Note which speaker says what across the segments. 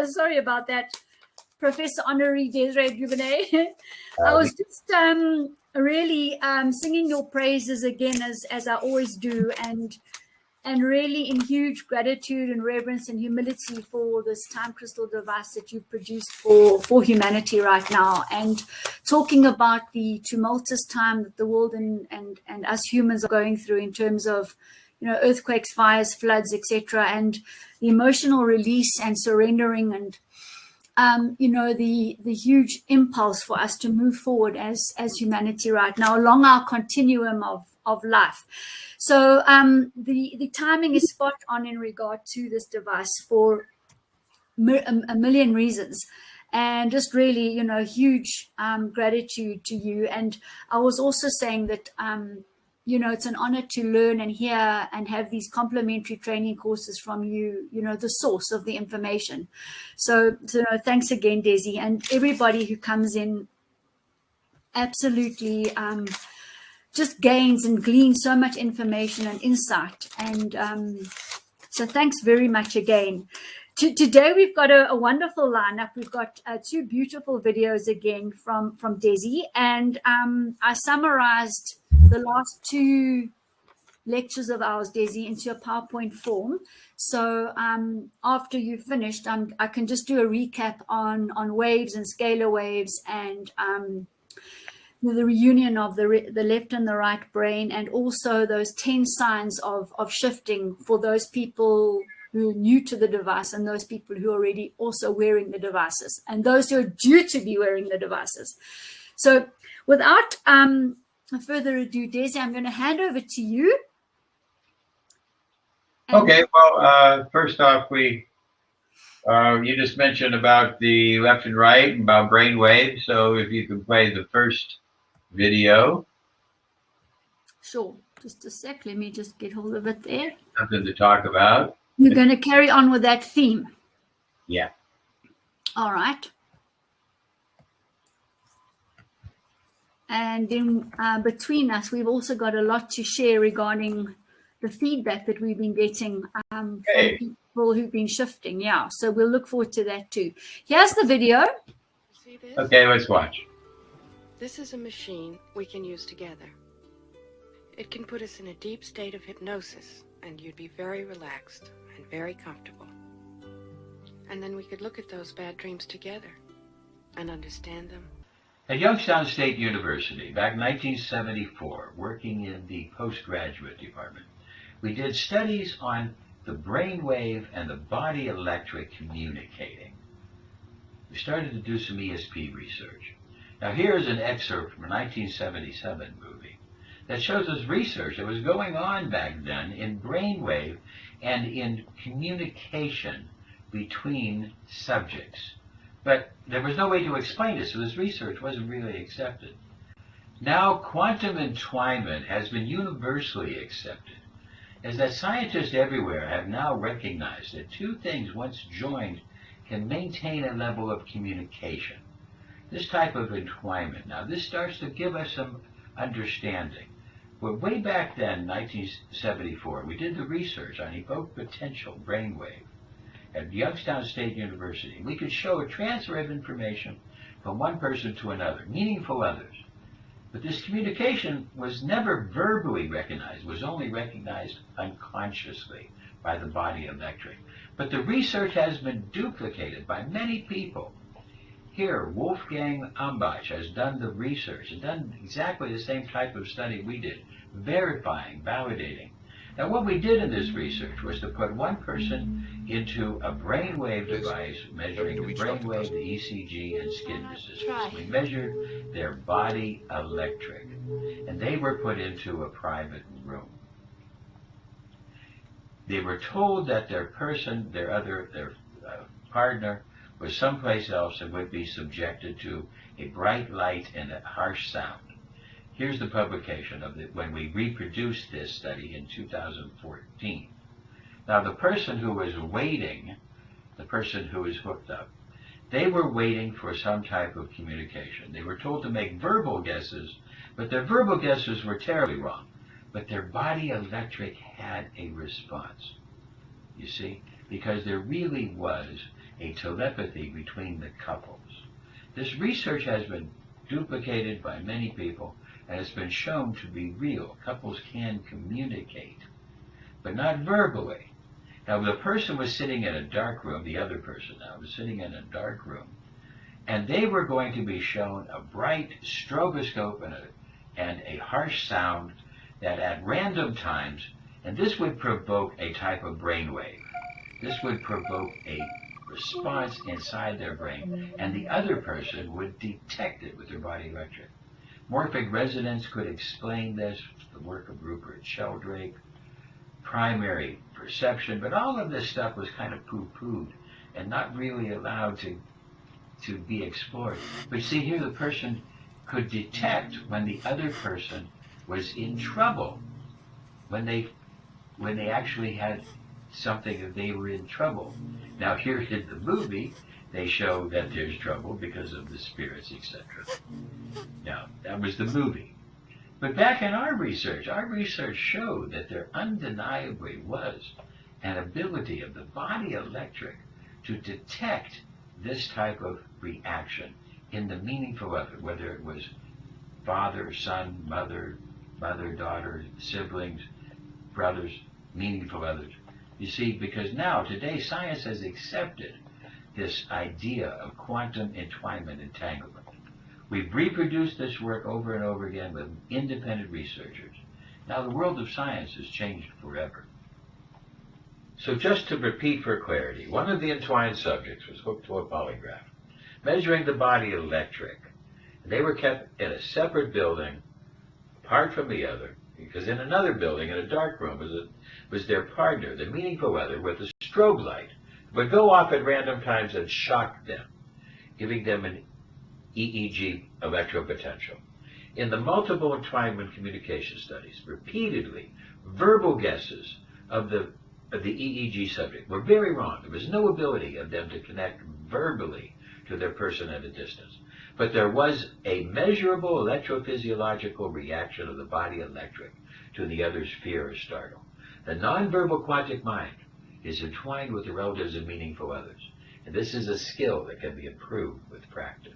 Speaker 1: Sorry about that, Professor Honorary Desiree Duvernay. I was just really singing your praises again, as I always do, and really in huge gratitude and reverence and humility for this time crystal device that you've produced for humanity right now, and talking about the tumultuous time that the world and us humans are going through in terms of, you know, earthquakes, fires, floods, etc., and the emotional release and surrendering, and you know, the huge impulse for us to move forward as humanity right now along our continuum of life. So the timing is spot on in regard to this device for a million reasons, and just really, you know, huge gratitude to you. And I was also saying that you know, it's an honor to learn and hear and have these complimentary training courses from you, you know, the source of the information. So thanks again, Desi, and everybody who comes in absolutely just gains and gleans so much information and insight. And so thanks very much again. Today we've got a wonderful lineup. We've got two beautiful videos again from Desi, and I summarized the last two lectures of ours, Desi, into a PowerPoint form. So after you've finished, I can just do a recap on waves and scalar waves, and the reunion of the left and the right brain, and also those 10 signs of shifting for those people who are new to the device, and those people who are already also wearing the devices, and those who are due to be wearing the devices. So without further ado, Desi, I'm going to hand over to you.
Speaker 2: Okay, well, first off, you just mentioned about the left and right, about brain waves. So if you can play the first video.
Speaker 1: Sure, just a sec. Let me just get hold of it there.
Speaker 2: Something to talk about.
Speaker 1: You're going to carry on with that theme.
Speaker 2: Yeah.
Speaker 1: All right. And then between us, we've also got a lot to share regarding the feedback that we've been getting from people who've been shifting. Yeah, so we'll look forward to that too. Here's the video.
Speaker 3: See this?
Speaker 2: Okay, let's watch.
Speaker 3: This is a machine we can use together. It can put us in a deep state of hypnosis, and you'd be very relaxed and very comfortable. And then we could look at those bad dreams together and understand them.
Speaker 2: At Youngstown State University, back in 1974, working in the postgraduate department, we did studies on the brainwave and the body electric communicating. We started to do some ESP research. Now here's an excerpt from a 1977 movie that shows us research that was going on back then in brainwave and in communication between subjects. But there was no way to explain it, so this research wasn't really accepted. Now quantum entwinement has been universally accepted, as that scientists everywhere have now recognized that two things once joined can maintain a level of communication. This type of entwinement, now this starts to give us some understanding. Well, way back then, 1974, we did the research on evoked potential brainwave at Youngstown State University. We could show a transfer of information from one person to another, meaningful others. But this communication was never verbally recognized, was only recognized unconsciously by the body electric. But the research has been duplicated by many people. Here, Wolfgang Ambach has done the research and done exactly the same type of study we did, verifying, validating. Now, what we did in this research was to put one person into a brainwave device measuring the brainwave, the ECG, and skin resistance. We measured their body electric, and they were put into a private room. They were told that their partner was someplace else and would be subjected to a bright light and a harsh sound. Here's the publication of it when we reproduced this study in 2014. Now, the person who was waiting, the person who was hooked up, they were waiting for some type of communication. They were told to make verbal guesses, but their verbal guesses were terribly wrong. But their body electric had a response, you see, because there really was a telepathy between the couples. This research has been duplicated by many people and has been shown to be real. Couples can communicate, but not verbally. Now, the person was sitting in a dark room, the other person now was sitting in a dark room, and they were going to be shown a bright stroboscope and a harsh sound that at random times, and this would provoke a type of brainwave. This would provoke a response inside their brain, and the other person would detect it with their body electric. Morphic resonance could explain this, the work of Rupert Sheldrake, primary perception, but all of this stuff was kind of poo-pooed and not really allowed to be explored. But see here, the person could detect when the other person was in trouble, when they actually had something that they were in trouble. Now here in the movie, they show that there's trouble because of the spirits, etc. Now, that was the movie. But back in our research showed that there undeniably was an ability of the body electric to detect this type of reaction in the meaningful other, whether it was father, son, mother, daughter, siblings, brothers, meaningful others. You see, because now, today, science has accepted this idea of quantum entwinement entanglement. We've reproduced this work over and over again with independent researchers. Now, the world of science has changed forever. So just to repeat for clarity, one of the entwined subjects was hooked to a polygraph, measuring the body electric. They were kept in a separate building, apart from the other, because in another building, in a dark room, was their partner, the meaningful other, with a strobe light, would go off at random times and shock them, giving them an EEG electropotential. In the multiple entwinement communication studies, repeatedly, verbal guesses of the EEG subject were very wrong. There was no ability of them to connect verbally to their person at a distance. But there was a measurable electrophysiological reaction of the body electric to the other's fear or startle. The nonverbal quantic mind is entwined with the relatives and meaningful others. And this is a skill that can be improved with practice.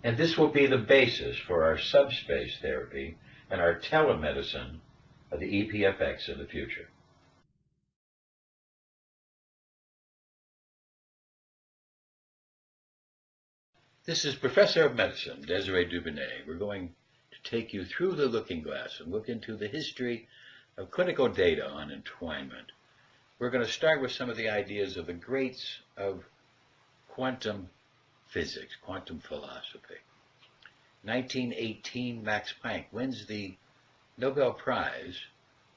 Speaker 2: And this will be the basis for our subspace therapy and our telemedicine of the EPFX in the future. This is Professor of Medicine, Desiree Dubonnet. We're going to take you through the looking glass and look into the history of clinical data on entwinement. We're going to start with some of the ideas of the greats of quantum physics, quantum philosophy. 1918, Max Planck wins the Nobel Prize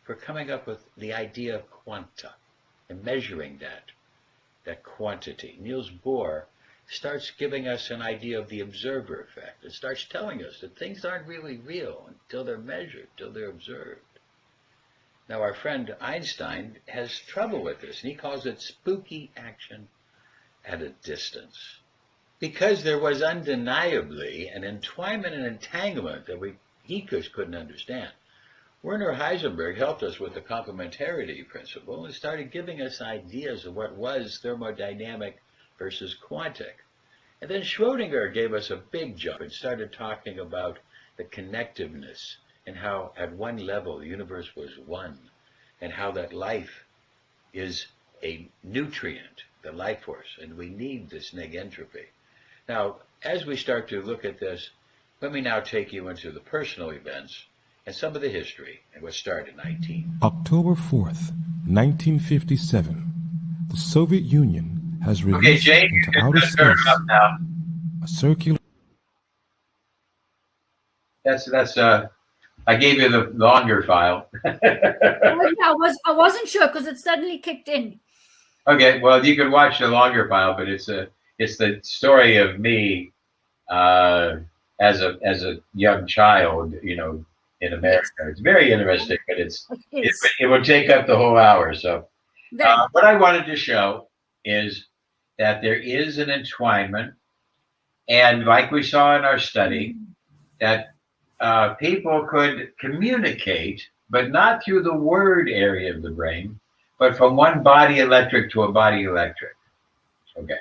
Speaker 2: for coming up with the idea of quanta and measuring that quantity. Niels Bohr starts giving us an idea of the observer effect. It starts telling us that things aren't really real until they're measured, until they're observed. Now, our friend Einstein has trouble with this, and he calls it spooky action at a distance. Because there was undeniably an entwinement and entanglement that he just couldn't understand. Werner Heisenberg helped us with the complementarity principle and started giving us ideas of what was thermodynamic versus quantic. And then Schrodinger gave us a big jump and started talking about the connectiveness and how at one level the universe was one, and how that life is a nutrient, the life force, and we need this negentropy. Now, as we start to look at this, let me now take you into the personal events and some of the history and what started in
Speaker 4: October 4th, 1957, the Soviet Union has released into outer space a circular...
Speaker 2: That's I gave you the longer file.
Speaker 1: I wasn't sure because it suddenly kicked in.
Speaker 2: Okay, well, you can watch the longer file, but it's the story of me as a young child, in America. Yes. It's very interesting, but it would take up the whole hour. So what I wanted to show is that there is an entwinement, and like we saw in our study, that people could communicate, but not through the word area of the brain, but from one body electric to a body electric. Okay.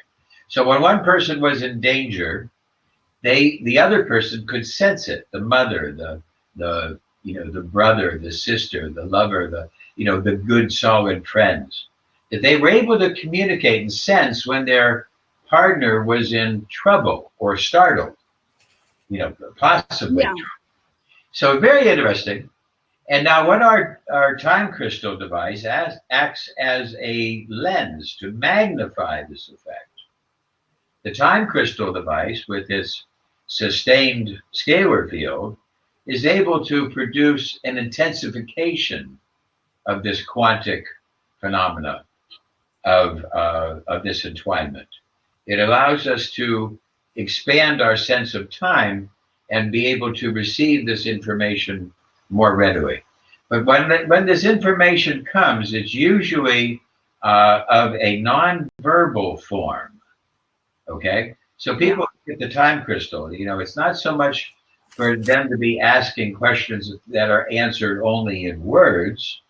Speaker 2: So when one person was in danger, the other person could sense it. The mother, the brother, the sister, the lover, the good solid friends, that they were able to communicate and sense when their partner was in trouble or startled, possibly.
Speaker 1: Yeah.
Speaker 2: So very interesting. And now what our time crystal device acts as a lens to magnify this effect. The time crystal device, with its sustained scalar field, is able to produce an intensification of this quantic phenomena of this entwinement. It allows us to expand our sense of time and be able to receive this information more readily. But when this information comes, it's usually of a non-verbal form. Okay, so people get the time crystal. It's not so much for them to be asking questions that are answered only in words,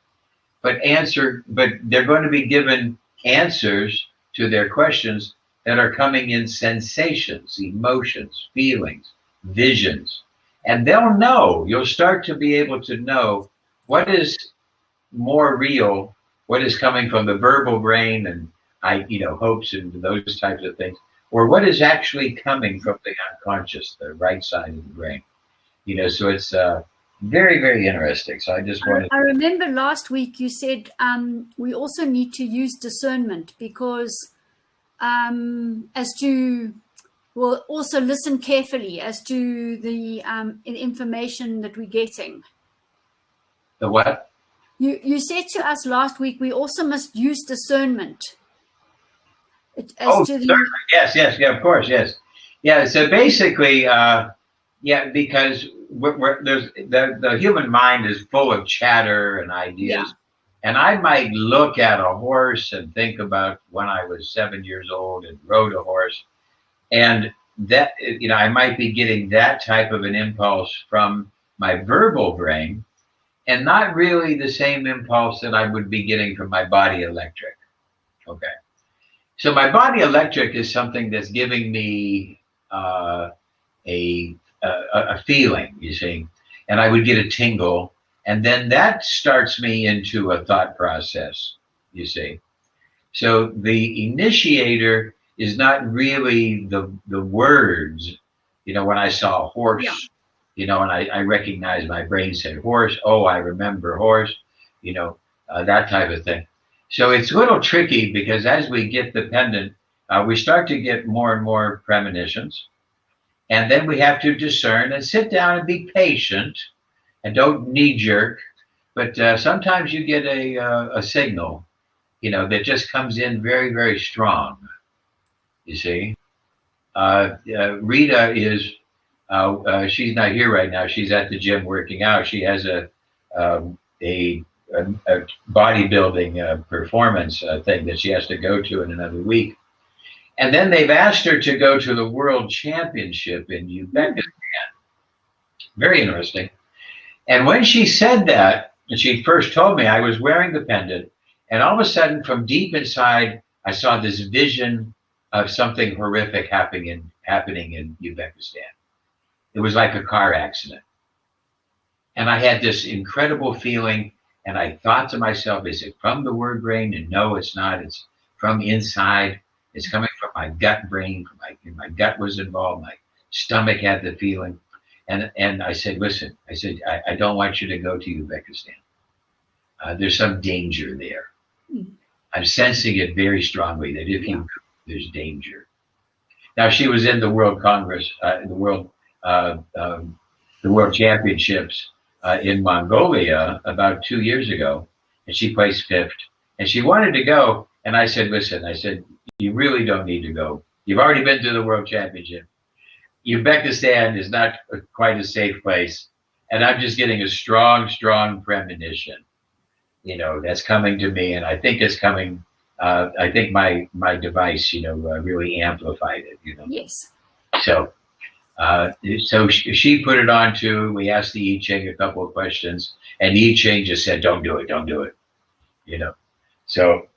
Speaker 2: but they're going to be given answers to their questions that are coming in sensations, emotions, feelings, visions, and they'll know. You'll start to be able to know what is more real, what is coming from the verbal brain and hopes and those types of things, or what is actually coming from the unconscious, the right side of the brain. So it's very, very interesting. So I just wanted.
Speaker 1: I remember last week you said we also need to use discernment because we'll also listen carefully as to the information that we're getting.
Speaker 2: The what?
Speaker 1: You said to us last week we also must use discernment.
Speaker 2: Yes, of course, yes. Yeah, so basically, because there's the human mind is full of chatter and ideas. And I might look at a horse and think about when I was 7 years old and rode a horse. And that, I might be getting that type of an impulse from my verbal brain and not really the same impulse that I would be getting from my body electric. Okay. So my body electric is something that's giving me a feeling, you see, and I would get a tingle. And then that starts me into a thought process, you see. So the initiator is not really the words, when I saw a horse, and I recognized my brain said horse. Oh, I remember horse, that type of thing. So it's a little tricky because as we get dependent, we start to get more and more premonitions. And then we have to discern and sit down and be patient. And don't knee jerk, but sometimes you get a signal, that just comes in very, very strong. You see, Rita is, she's not here right now. She's at the gym working out. She has a bodybuilding performance thing that she has to go to in another week. And then they've asked her to go to the World Championship in Uzbekistan. Very interesting. And when she said that, and she first told me, I was wearing the pendant, and all of a sudden from deep inside, I saw this vision of something horrific happening in Uzbekistan. It was like a car accident. And I had this incredible feeling, and I thought to myself, is it from the word brain? And no, it's not. It's from inside. It's coming from my gut brain. My gut was involved. My stomach had the feeling. And I said, listen, I don't want you to go to Uzbekistan. There's some danger there. I'm sensing it very strongly that if you go, there's danger. Now, she was in the World Congress, the World Championships in Mongolia about 2 years ago, and she placed fifth. And she wanted to go, and I said, listen, you really don't need to go. You've already been to the World Championship. Uzbekistan is not quite a safe place, and I'm just getting a strong, strong premonition, that's coming to me, and I think it's coming. I think my device, really amplified it,
Speaker 1: Yes.
Speaker 2: So, so she put it on too. We asked the I Ching a couple of questions, and the I Ching just said, "Don't do it, don't do it," So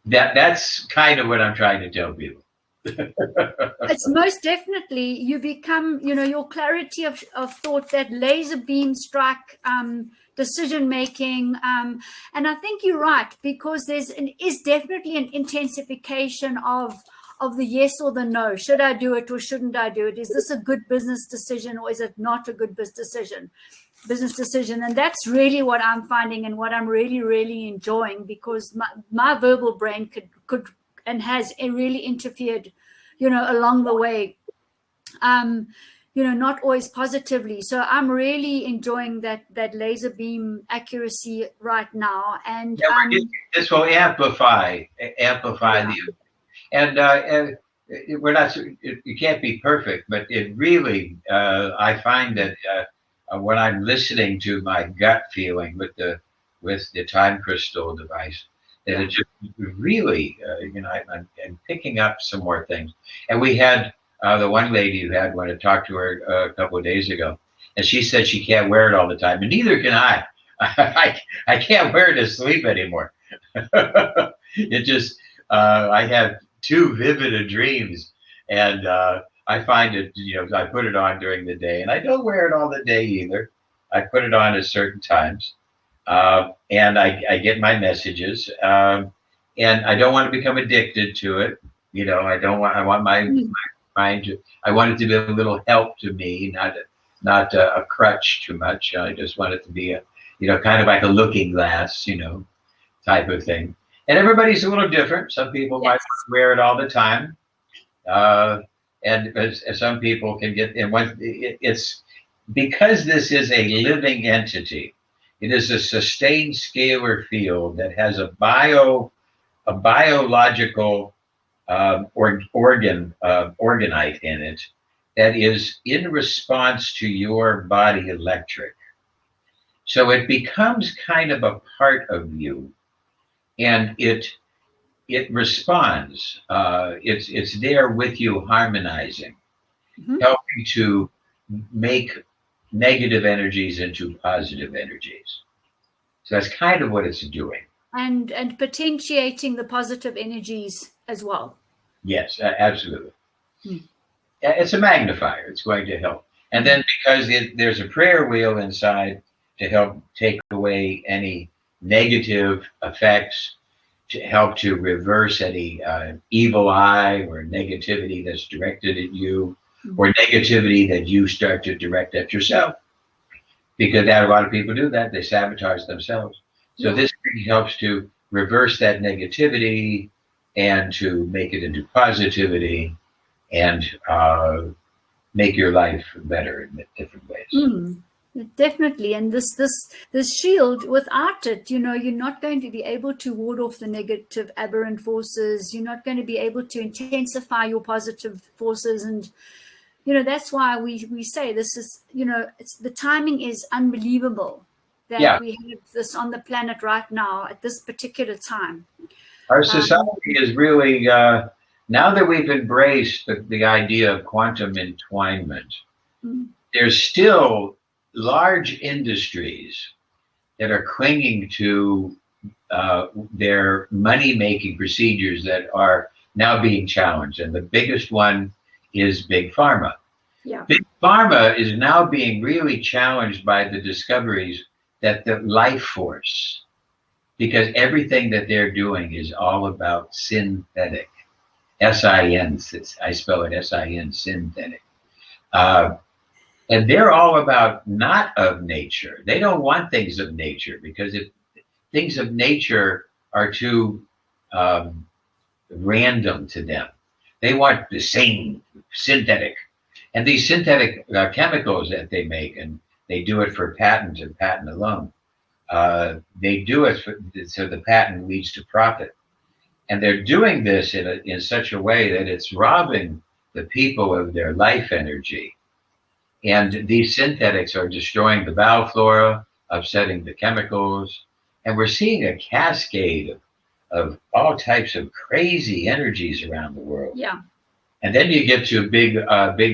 Speaker 2: that's kind of what I'm trying to tell people.
Speaker 1: It's most definitely, you become, your clarity of thought, that laser beam strike decision making. And I think you're right, because is definitely an intensification of the yes or the no. Should I do it or shouldn't I do it? Is this a good business decision or is it not a good business decision? And that's really what I'm finding and what I'm really, really enjoying, because my verbal brain could and has really interfered, along the way, not always positively. So I'm really enjoying that laser beam accuracy right now. And
Speaker 2: this will amplify the, and we're not, you can't be perfect, but it really, I find that when I'm listening to my gut feeling with the time crystal device, that it just really, I'm picking up some more things. And we had the one lady who had one to talk to her a couple of days ago, and she said she can't wear it all the time, and neither can I. I can't wear it to sleep anymore. It just, I have too vivid of dreams, and I find it, I put it on during the day, and I don't wear it all the day either. I put it on at certain times. And I get my messages, and I don't want to become addicted to it. I want my mind to, I want it to be a little help to me, not a crutch too much. I just want it to be a, kind of like a looking glass, type of thing. And everybody's a little different. Some people might wear it all the time. And some people can get, and it's because this is a living entity. It is a sustained scalar field that has a biological organite in it that is in response to your body electric. So it becomes kind of a part of you, and it responds. It's there with you, harmonizing, helping to make negative energies into positive energies. So that's kind of what it's doing.
Speaker 1: And potentiating the positive energies as well.
Speaker 2: Yes, absolutely. It's a magnifier. It's going to help. And then because there's a prayer wheel inside to help take away any negative effects, to help to reverse any evil eye or negativity that's directed at you, or negativity that you start to direct at yourself. Because a lot of people do that. They sabotage themselves. So this really helps to reverse that negativity and to make it into positivity and make your life better in different ways.
Speaker 1: Definitely. And this shield, without it, you're not going to be able to ward off the negative aberrant forces. You're not going to be able to intensify your positive forces. And that's why we say this is, the timing is unbelievable that we have this on the planet right now at this particular time.
Speaker 2: Our society is really, now that we've embraced the idea of quantum entwinement, there's still large industries that are clinging to their money-making procedures that are now being challenged. And the biggest one is Big Pharma. Big Pharma is now being really challenged by the discoveries that the life force, because everything that they're doing is all about synthetic, S-I-N, I spell it S-I-N, synthetic. And they're all about not of nature. They don't want things of nature, because if things of nature are too random to them. They want the same synthetic. And these synthetic chemicals that they make, and they do it for patent and patent alone. They do it so the patent leads to profit. And they're doing this in such a way that it's robbing the people of their life energy. And these synthetics are destroying the bioflora, upsetting the chemicals. And we're seeing a cascade of all types of crazy energies around the world.
Speaker 1: Yeah.
Speaker 2: And then you get to big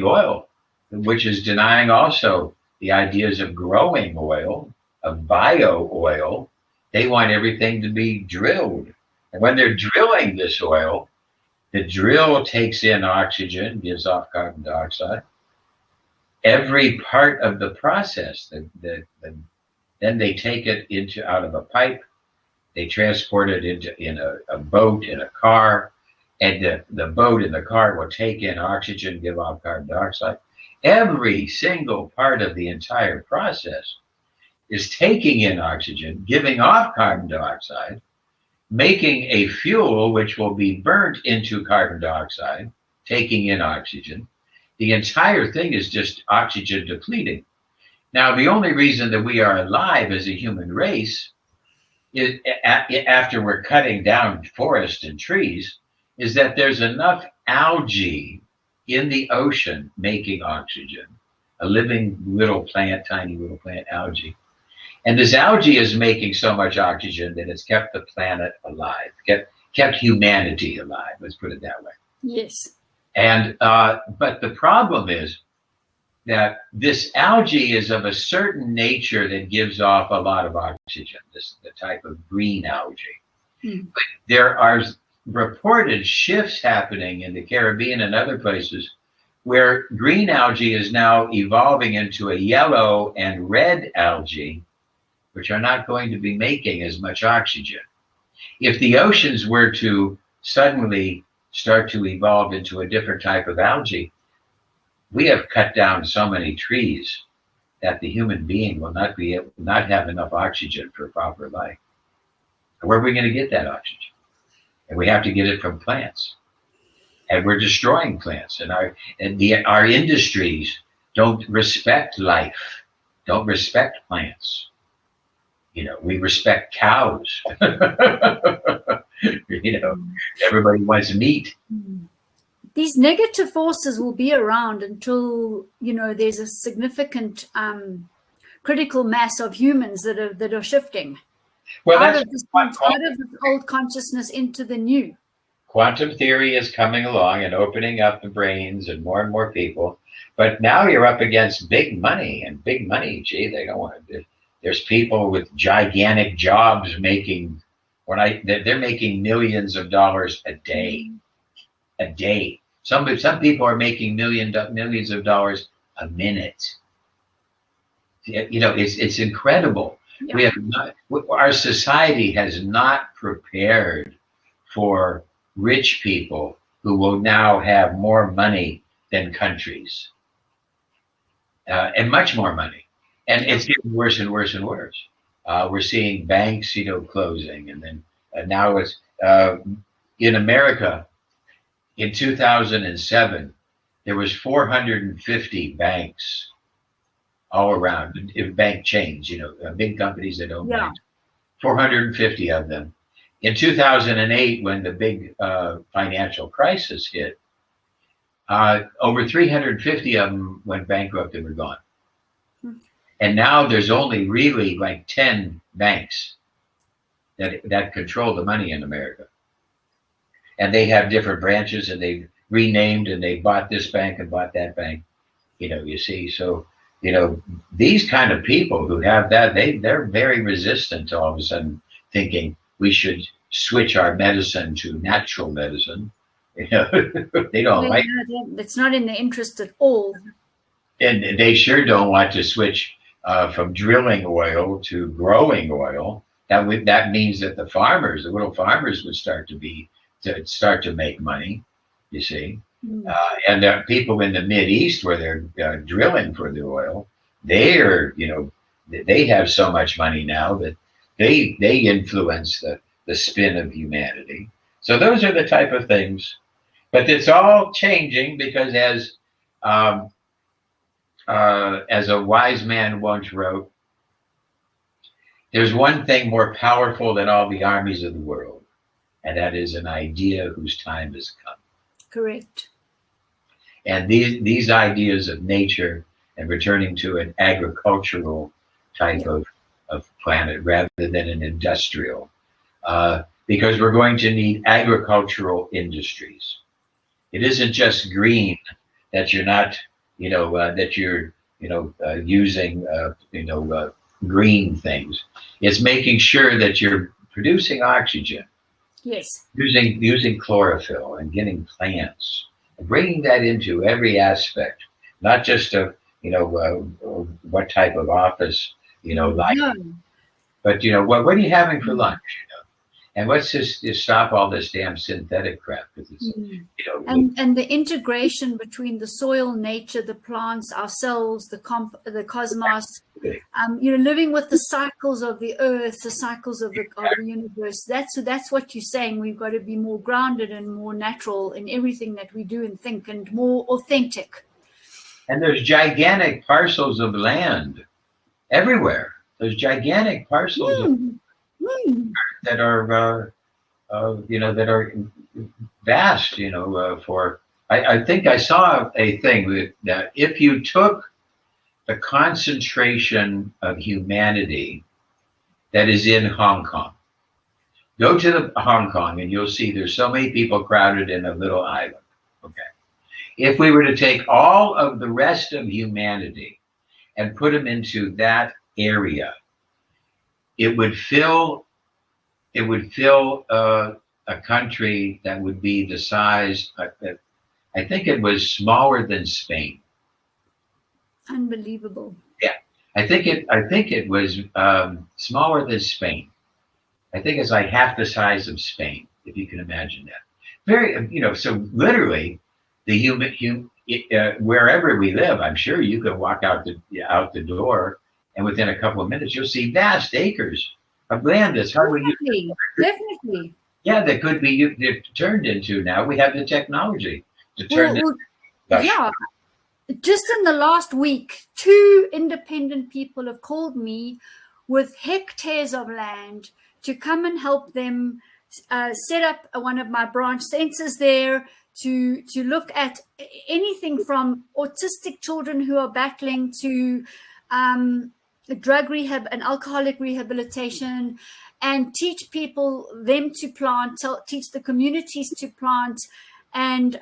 Speaker 2: oil, which is denying also the ideas of growing oil, of bio oil. They want everything to be drilled. And when they're drilling this oil, The drill takes in oxygen, gives off carbon dioxide. Every part of the process, then they take it out of a pipe. They transport it in a boat, in a car, and the boat and the car will take in oxygen, give off carbon dioxide. Every single part of the entire process is taking in oxygen, giving off carbon dioxide, making a fuel which will be burnt into carbon dioxide, taking in oxygen. The entire thing is just oxygen depleting. Now, the only reason that we are alive as a human race is, after we're cutting down forests and trees, is that there's enough algae in the ocean making oxygen, a living little plant, tiny little plant, algae. And this algae is making so much oxygen that it's kept the planet alive, kept humanity alive, let's put it that way.
Speaker 1: Yes.
Speaker 2: And but the problem is that this algae is of a certain nature that gives off a lot of oxygen, the type of green algae. But there are reported shifts happening in the Caribbean and other places where green algae is now evolving into a yellow and red algae, which are not going to be making as much oxygen. If the oceans were to suddenly start to evolve into a different type of algae, we have cut down so many trees that the human being will not have enough oxygen for proper life. Where are we going to get that oxygen? And we have to get it from plants. And we're destroying plants. And our industries don't respect life, don't respect plants. You know, we respect cows. You know, everybody wants meat.
Speaker 1: These negative forces will be around until, you know, there's a significant critical mass of humans that are shifting out of this old consciousness into the new.
Speaker 2: Quantum theory is coming along and opening up the brains and more people. But now you're up against big money, and big money, gee, they don't want to. There's people with gigantic jobs making, they're making millions of dollars a day. A day. Some people are making millions of dollars a minute. You know, it's incredible. Yeah. We have not, our society has not prepared for rich people who will now have more money than countries, and much more money. And it's getting worse and worse and worse. We're seeing banks, you know, closing, and then now it's in America. In 2007, there was 450 banks all around, bank chains, you know, big companies that own banks. 450 of them. In 2008, when the big financial crisis hit, over 350 of them went bankrupt and were gone. And now there's only really like 10 banks that control the money in America. And they have different branches, and they've renamed, and they bought this bank and bought that bank. You know, you see, so, you know, these kind of people who have that, they're very resistant to all of a sudden thinking we should switch our medicine to natural medicine. You know, they don't like it.
Speaker 1: It's not in their interest at all.
Speaker 2: And they sure don't want to switch from drilling oil to growing oil. That means that the little farmers would start to make money, you see. And there are people in the Mideast where they're drilling for the oil. They have so much money now that they influence the spin of humanity. So those are the type of things. But it's all changing because as a wise man once wrote, there's one thing more powerful than all the armies of the world, and that is an idea whose time has come.
Speaker 1: Correct.
Speaker 2: And these ideas of nature and returning to an agricultural type of planet rather than an industrial, because we're going to need agricultural industries. It isn't just green that you're not, using, green things. It's making sure that you're producing oxygen.
Speaker 1: Yes.
Speaker 2: Using chlorophyll and getting plants, bringing that into every aspect, not just of, what type of office, life, but, what are you having for lunch? And let's just stop all this damn synthetic crap. Because it's,
Speaker 1: and the integration between the soil, nature, the plants, ourselves, the cosmos, living with the cycles of the earth, the cycles of the universe. That's what you're saying. We've got to be more grounded and more natural in everything that we do and think, and more authentic.
Speaker 2: And there's gigantic parcels of land everywhere. There's gigantic parcels that are, that are vast, for, I think I saw a thing that if you took the concentration of humanity that is in Hong Kong, go to Hong Kong and you'll see there's so many people crowded in a little island, okay? If we were to take all of the rest of humanity and put them into that area, it would fill a country that would be the size, I think it was smaller than Spain.
Speaker 1: Unbelievable.
Speaker 2: Yeah, I think it was smaller than Spain. I think it's like half the size of Spain, if you can imagine that. Very, so literally, the wherever we live, I'm sure you can walk out the door, and within a couple of minutes, you'll see vast acres of land that's hardly
Speaker 1: definitely.
Speaker 2: Yeah, that could be turned into. Now we have the technology to turn it.
Speaker 1: Yeah. Just in the last week, 2 independent people have called me with hectares of land to come and help them set up one of my branch centers there to look at anything from autistic children who are battling to drug rehab and alcoholic rehabilitation, and teach them to plant, teach the communities to plant. And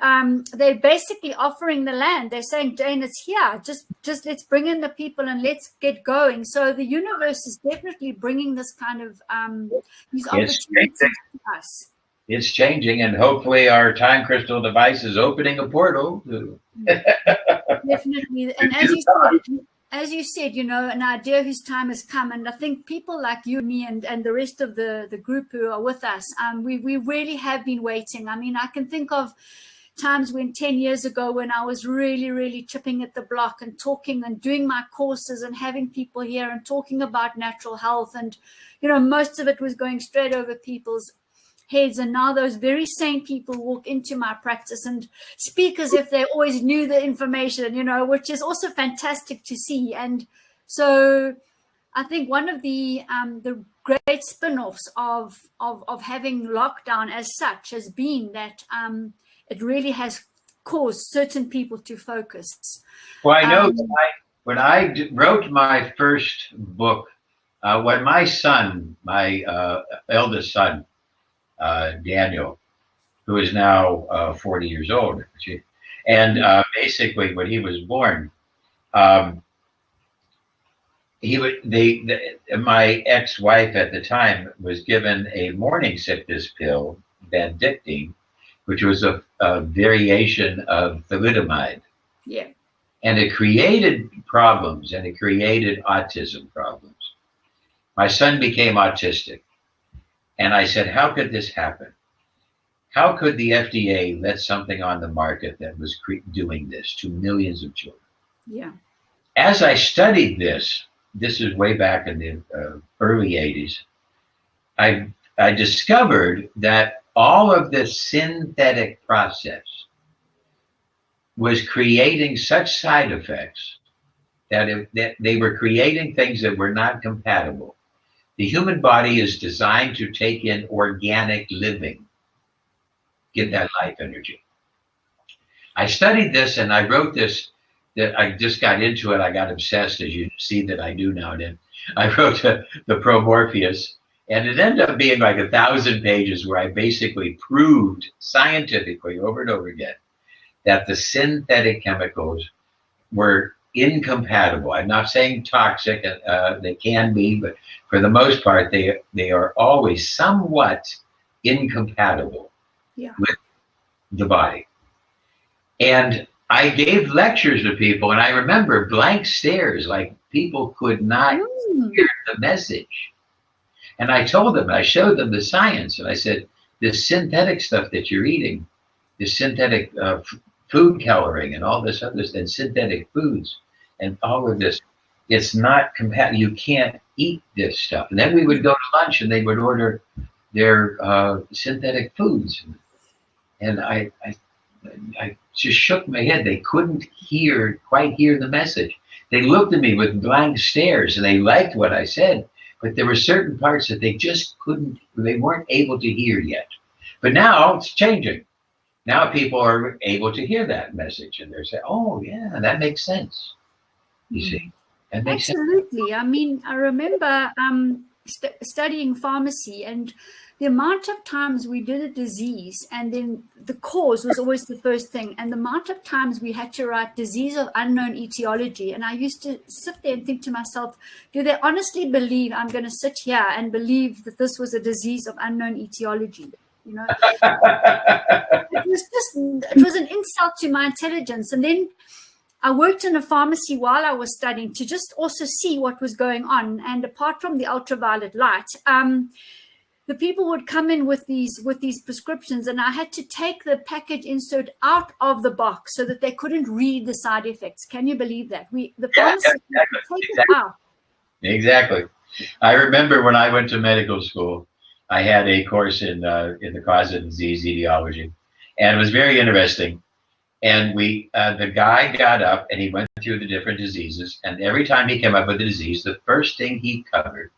Speaker 1: they're basically offering the land. They're saying, Jane, it's here. Just let's bring in the people and let's get going. So the universe is definitely bringing this kind of these opportunities to us.
Speaker 2: It's changing, and hopefully our time crystal device is opening a portal.
Speaker 1: Definitely. And as you said, an idea whose time has come. And I think people like you and me and the rest of the group who are with us, we really have been waiting. I mean, I can think of times when 10 years ago when I was really, really chipping at the block and talking and doing my courses and having people here and talking about natural health. And, most of it was going straight over people's heads. And now those very same people walk into my practice and speak as if they always knew the information, which is also fantastic to see. And so I think one of the great spin-offs of having lockdown as such has been that it really has caused certain people to focus.
Speaker 2: Well, I know when I wrote my first book, when my son, my eldest son, Daniel, who is now 40 years old, and basically when he was born, my ex-wife at the time was given a morning sickness pill, Bandictine, which was a variation of thalidomide.
Speaker 1: Yeah.
Speaker 2: And it created problems, and it created autism problems. My son became autistic. And I said, how could this happen? How could the FDA let something on the market that was doing this to millions of children?
Speaker 1: Yeah.
Speaker 2: As I studied this is way back in the early 80s, I discovered that all of this synthetic process was creating such side effects that they were creating things that were not compatible. The human body is designed to take in organic living, get that life energy. I studied this and I wrote this, that I just got into it. I got obsessed, as you see that I do now. Then I wrote the Pro Morpheus, and it ended up being like 1,000 pages where I basically proved scientifically over and over again that the synthetic chemicals were incompatible. I'm not saying toxic, they can be, but for the most part, they are always somewhat incompatible
Speaker 1: Yeah.
Speaker 2: with the body. And I gave lectures to people, and I remember blank stares, like people could not hear the message. And I told them, I showed them the science, and I said, this synthetic stuff that you're eating, this synthetic food coloring and all this other stuff, and synthetic foods and all of this, it's not compatible. You can't eat this stuff. And then we would go to lunch and they would order their synthetic foods. And I just shook my head. They couldn't quite hear the message. They looked at me with blank stares and they liked what I said, but there were certain parts that they just they weren't able to hear yet. But now it's changing. Now people are able to hear that message and they're saying, oh yeah, that makes sense. You see?
Speaker 1: Absolutely. I mean, I remember studying pharmacy, and the amount of times we did a disease and then the cause was always the first thing, and the amount of times we had to write disease of unknown etiology. And I used to sit there and think to myself, do they honestly believe I'm going to sit here and believe that this was a disease of unknown etiology? You know, it was an insult to my intelligence. And then I worked in a pharmacy while I was studying to just also see what was going on. And apart from the ultraviolet light, the people would come in with these prescriptions, and I had to take the package insert out of the box so that they couldn't read the side effects. Can you believe that? The pharmacy take it out.
Speaker 2: Exactly. I remember when I went to medical school, I had a course in the cause of disease etiology, and it was very interesting. And the guy got up and he went through the different diseases, and every time he came up with a disease, the first thing he covered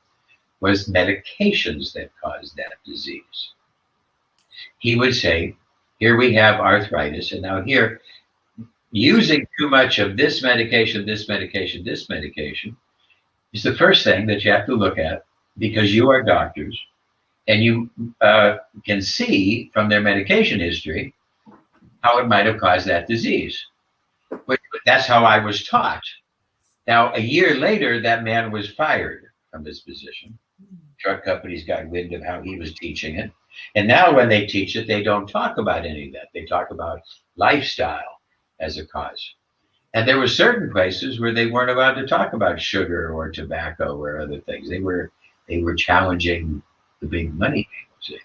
Speaker 2: was medications that caused that disease. He would say, here we have arthritis, and now here, using too much of this medication, this medication, this medication, is the first thing that you have to look at, because you are doctors, and you can see from their medication history how it might have caused that disease. But that's how I was taught. Now, a year later, that man was fired from his position. Drug companies got wind of how he was teaching it. And now when they teach it, they don't talk about any of that. They talk about lifestyle as a cause. And there were certain places where they weren't allowed to talk about sugar or tobacco or other things. They were challenging the big money people, see.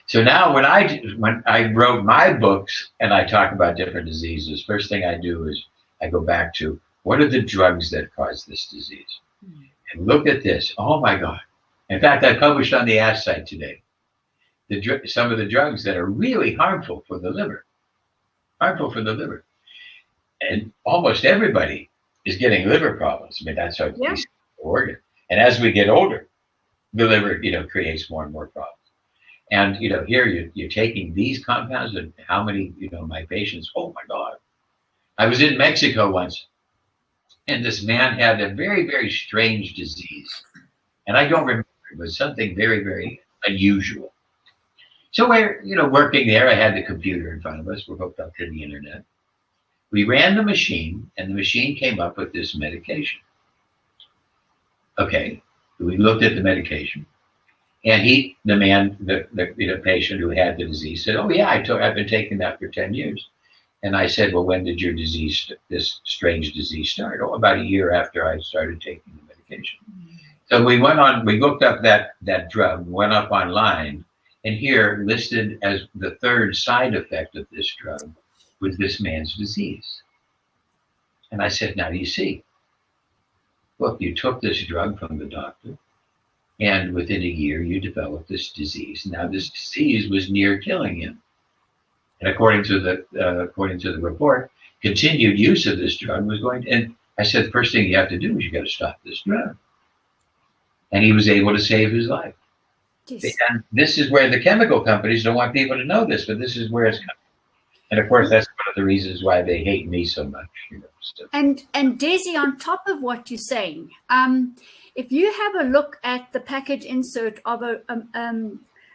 Speaker 2: So now when I wrote my books and I talk about different diseases, first thing I do is I go back to, what are the drugs that cause this disease? And look at this. Oh my God. In fact, I published on the Ask site today some of the drugs that are really harmful for the liver. And almost everybody is getting liver problems. I mean, that's our organ. And as we get older, the liver, creates more and more problems. And, here you're taking these compounds, and how many, my patients, oh my God. I was in Mexico once, and this man had a very, very strange disease. And I don't remember, it was something very, very unusual. So we're, working there. I had the computer in front of us. We're hooked up to the internet. We ran the machine, and the machine came up with this medication. Okay, we looked at the medication. And the patient who had the disease said, oh yeah, I've been taking that for 10 years. And I said, well, when did your disease, this strange disease start? Oh, about a year after I started taking the medication. So we looked up that drug, went up online, and here listed as the third side effect of this drug was this man's disease. And I said, now do you see? Look, you took this drug from the doctor, and within a year, you developed this disease. Now, this disease was near killing him. And according to the report, continued use of this drug was going to, and I said, the first thing you have to do is you got to stop this drug. And he was able to save his life. Yes. And this is where the chemical companies don't want people to know this, but this is where it's coming. And of course, that's one of the reasons why they hate me so much. So.
Speaker 1: And Desi, on top of what you're saying, if you have a look at the package insert of a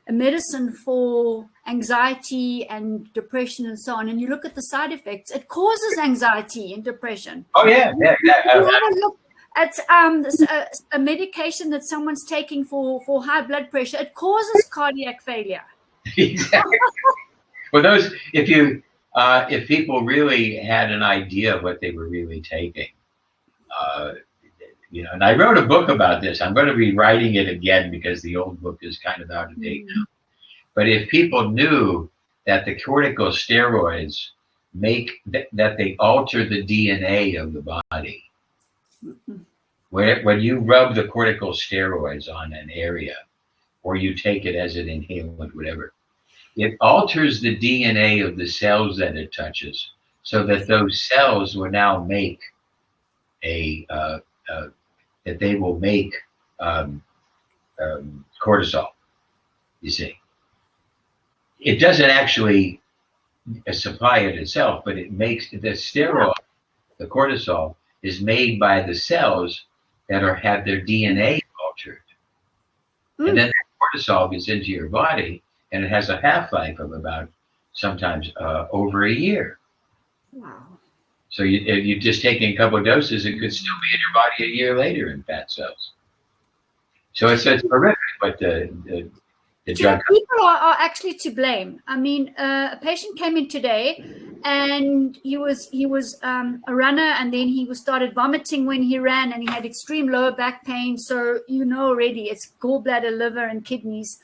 Speaker 1: medicine for anxiety and depression and so on, and you look at the side effects, it causes anxiety and depression.
Speaker 2: Oh yeah, yeah.
Speaker 1: You have a look at a medication that someone's taking for high blood pressure, it causes cardiac failure.
Speaker 2: Exactly. Well, if people really had an idea of what they were really taking, and I wrote a book about this. I'm going to be writing it again because the old book is kind of out of date now. But if people knew that the corticosteroids that they alter the DNA of the body, when you rub the corticosteroids on an area, or you take it as an inhalant, whatever, it alters the DNA of the cells that it touches, so that those cells will now make that they will make cortisol. You see, it doesn't actually supply it itself, but it makes the steroid, the cortisol, is made by the cells that have their DNA altered, and then cortisol gets into your body, and it has a half-life of about sometimes over a year.
Speaker 1: Wow.
Speaker 2: So if you're just taking a couple of doses, it could still be in your body a year later in fat cells. So it's horrific, but the drug.
Speaker 1: People are actually to blame. I mean, a patient came in today, and he was a runner, and then he started vomiting when he ran, and he had extreme lower back pain. So already it's gallbladder, liver, and kidneys.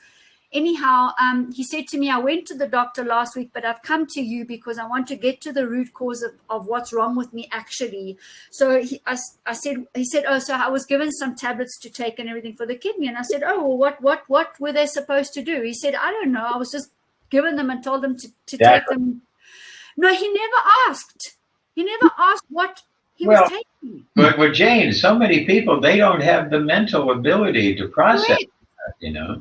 Speaker 1: Anyhow, he said to me, I went to the doctor last week, but I've come to you because I want to get to the root cause of what's wrong with me actually. So he said, oh, so I was given some tablets to take and everything for the kidney. And I said, oh, well, what were they supposed to do? He said, I don't know. I was just given them and told them to take them. No, he never asked. He never asked what he was taking.
Speaker 2: But with Jane, so many people, they don't have the mental ability to process that,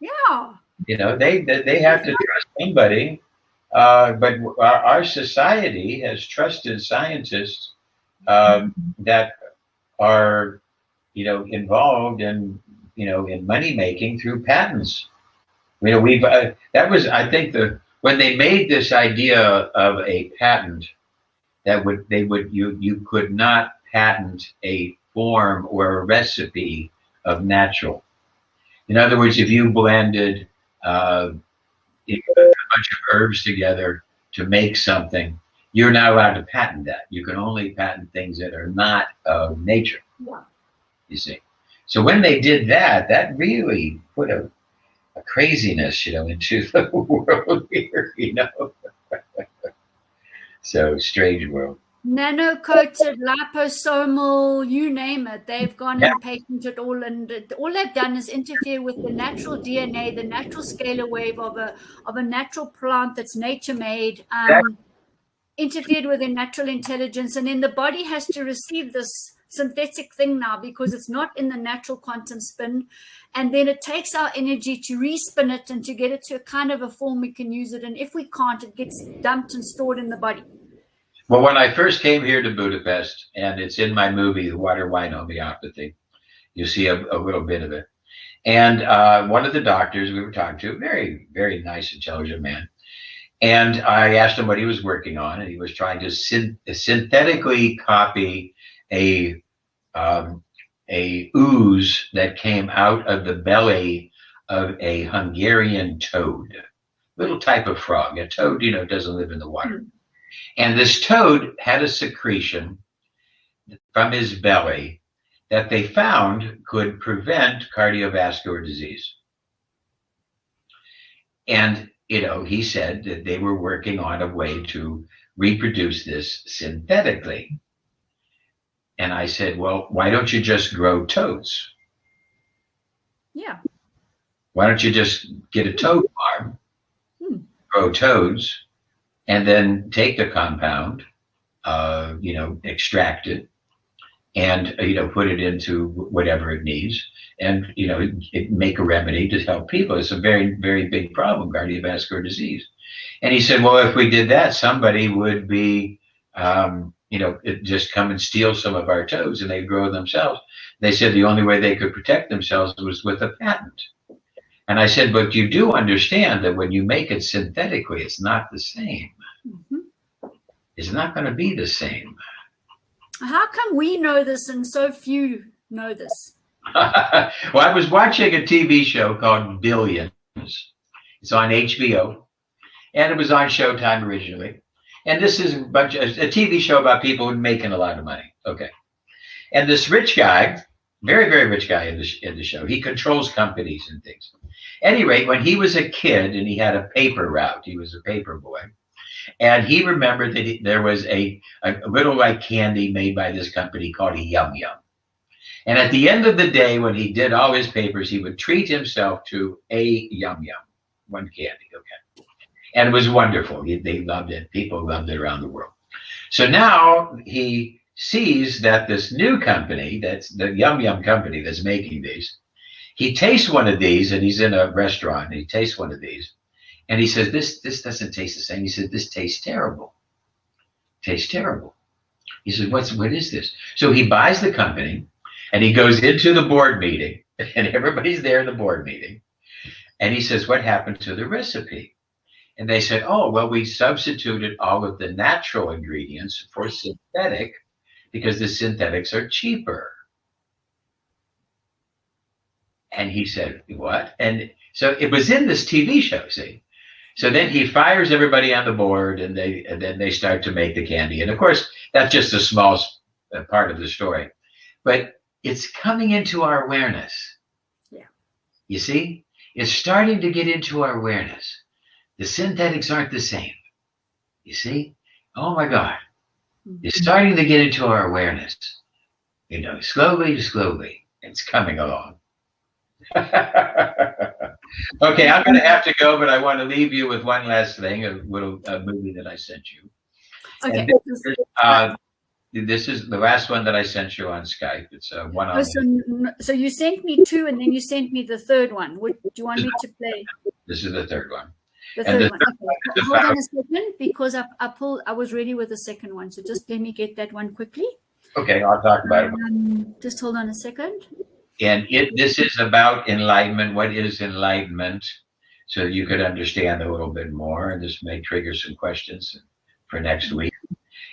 Speaker 1: Yeah.
Speaker 2: They have to trust somebody. But our society has trusted scientists that are, involved in money making through patents. That was, I think, when they made this idea of a patent, you could not patent a form or a recipe of natural. In other words, if you blended a bunch of herbs together to make something, you're not allowed to patent that. You can only patent things that are not of nature.
Speaker 1: Yeah.
Speaker 2: You see. So when they did that, that really put a craziness, into the world here, So strange world.
Speaker 1: Nano-coated, liposomal, you name it. They've gone and patented all, and all they've done is interfere with the natural DNA, the natural scalar wave of a natural plant that's nature-made, interfered with their natural intelligence, and then the body has to receive this synthetic thing now because it's not in the natural quantum spin, and then it takes our energy to respin it and to get it to a kind of a form we can use it, and if we can't, it gets dumped and stored in the body.
Speaker 2: Well, when I first came here to Budapest, and it's in my movie, The Water Wine Homeopathy, you see a little bit of it. And one of the doctors we were talking to, very, very nice, intelligent man. And I asked him what he was working on, and he was trying to synthetically copy a ooze that came out of the belly of a Hungarian toad, little type of frog. A toad, doesn't live in the water. And this toad had a secretion from his belly that they found could prevent cardiovascular disease. And, he said that they were working on a way to reproduce this synthetically. And I said, well, why don't you just grow toads?
Speaker 1: Yeah.
Speaker 2: Why don't you just get a toad farm, grow toads, and then take the compound, extract it, and, put it into whatever it needs, and, make a remedy to help people. It's a very, very big problem, cardiovascular disease. And he said, well, if we did that, somebody would be, just come and steal some of our toads, and they'd grow themselves. They said the only way they could protect themselves was with a patent. And I said, but you do understand that when you make it synthetically, it's not the same. It's not going to be the same.
Speaker 1: How come we know this and so few know this?
Speaker 2: Well, I was watching a TV show called Billions. It's on HBO, and it was on Showtime originally. And this is a TV show about people making a lot of money. Okay. And this rich guy, very, very rich guy in the show, he controls companies and things. At any rate, when he was a kid and he had a paper route, he was a paper boy, and he remembered that there was a little like candy made by this company called a Yum Yum. And at the end of the day, when he did all his papers, he would treat himself to a Yum Yum, one candy, okay? And it was wonderful. They loved it. People loved it around the world. So now he sees that this new company, that's the Yum Yum company that's making these, he tastes one of these, and he's in a restaurant, and he tastes one of these, and he says, this doesn't taste the same. He said, this tastes terrible. Tastes terrible. He said, what is this? So he buys the company, and he goes into the board meeting, and everybody's there in the board meeting, and he says, what happened to the recipe? And they said, oh, well, we substituted all of the natural ingredients for synthetic because the synthetics are cheaper. And he said, what? And so it was in this TV show, see? So then he fires everybody on the board, and then they start to make the candy. And of course, that's just a small part of the story. But it's coming into our awareness. Yeah. You see? It's starting to get into our awareness. The synthetics aren't the same. You see? Oh my God. It's starting to get into our awareness. You know, slowly, it's coming along. Okay, I'm going to have to go, but I want to leave you with one last thing, a little movie that I sent you. Okay. This is the last one that I sent you on Skype. It's a one-on-one.
Speaker 1: So you sent me two, and then you sent me the third one. What do you want me to play?
Speaker 2: This is the third one.
Speaker 1: The third one. Okay. Hold on a second, because I was ready with the second one. So just let me get that one quickly.
Speaker 2: Okay, I'll talk about it.
Speaker 1: Just hold on a second.
Speaker 2: And this is about enlightenment. What is enlightenment? So you could understand a little bit more, and this may trigger some questions for next week.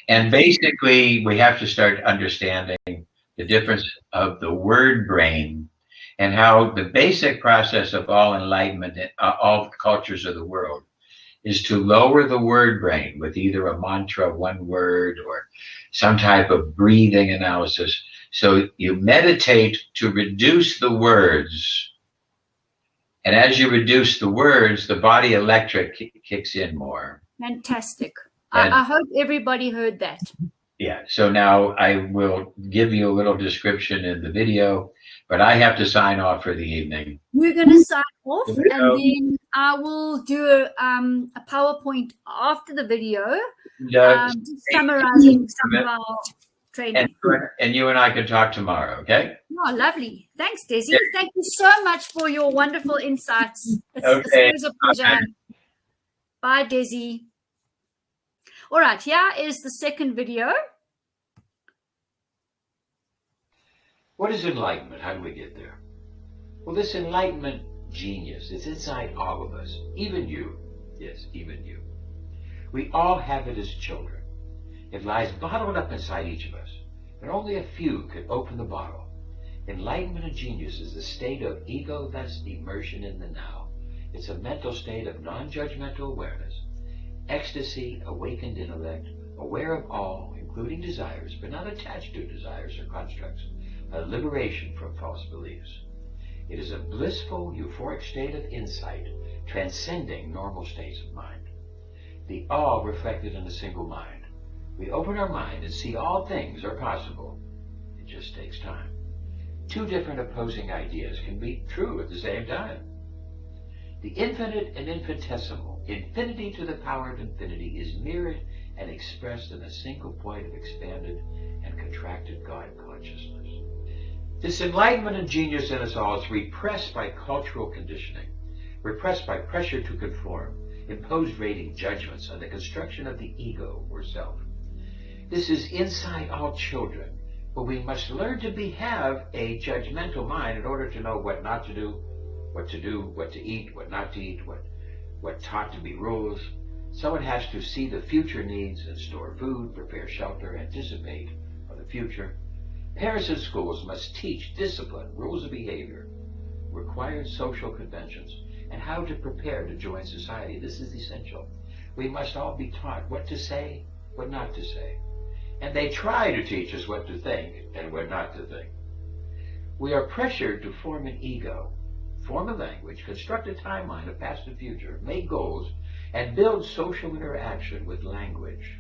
Speaker 2: And basically, we have to start understanding the difference of the word brain and how the basic process of all enlightenment, all cultures of the world, is to lower the word brain with either a mantra, one word, or some type of breathing analysis. So you meditate to reduce the words. And as you reduce the words, the body electric kicks in more.
Speaker 1: Fantastic. I hope everybody heard that.
Speaker 2: Yeah. So now I will give you a little description in the video, but I have to sign off for the evening.
Speaker 1: We're going to sign off, and then I will do a PowerPoint after the video, summarizing some of our training.
Speaker 2: And you and I can talk tomorrow, okay?
Speaker 1: Oh, lovely. Thanks, Desi. Thank you so much for your wonderful insights. It's always a pleasure. Bye, Desi. All right, here is the second video.
Speaker 2: What is enlightenment? How do we get there? Well, this enlightenment genius is inside all of us, even you. Yes, even you. We all have it as children. It lies bottled up inside each of us, but only a few could open the bottle. Enlightenment and genius is the state of ego-less immersion in the now. It's a mental state of non-judgmental awareness, ecstasy, awakened intellect, aware of all, including desires, but not attached to desires or constructs, a liberation from false beliefs. It is a blissful, euphoric state of insight, transcending normal states of mind. The all reflected in a single mind. We open our mind and see all things are possible. It just takes time. Two different opposing ideas can be true at the same time. The infinite and infinitesimal, infinity to the power of infinity, is mirrored and expressed in a single point of expanded and contracted God consciousness. This enlightenment and genius in us all is repressed by cultural conditioning, repressed by pressure to conform, imposed rating judgments on the construction of the ego or self. This is inside all children, but we must learn to have a judgmental mind in order to know what not to do, what to eat, what not to eat, what taught to be rules. Someone has to see the future needs and store food, prepare shelter, anticipate for the future. Parents and schools must teach discipline, rules of behavior, required social conventions, and how to prepare to join society. This is essential. We must all be taught what to say, what not to say. And they try to teach us what to think and what not to think. We are pressured to form an ego, form a language, construct a timeline of past and future, make goals, and build social interaction with language.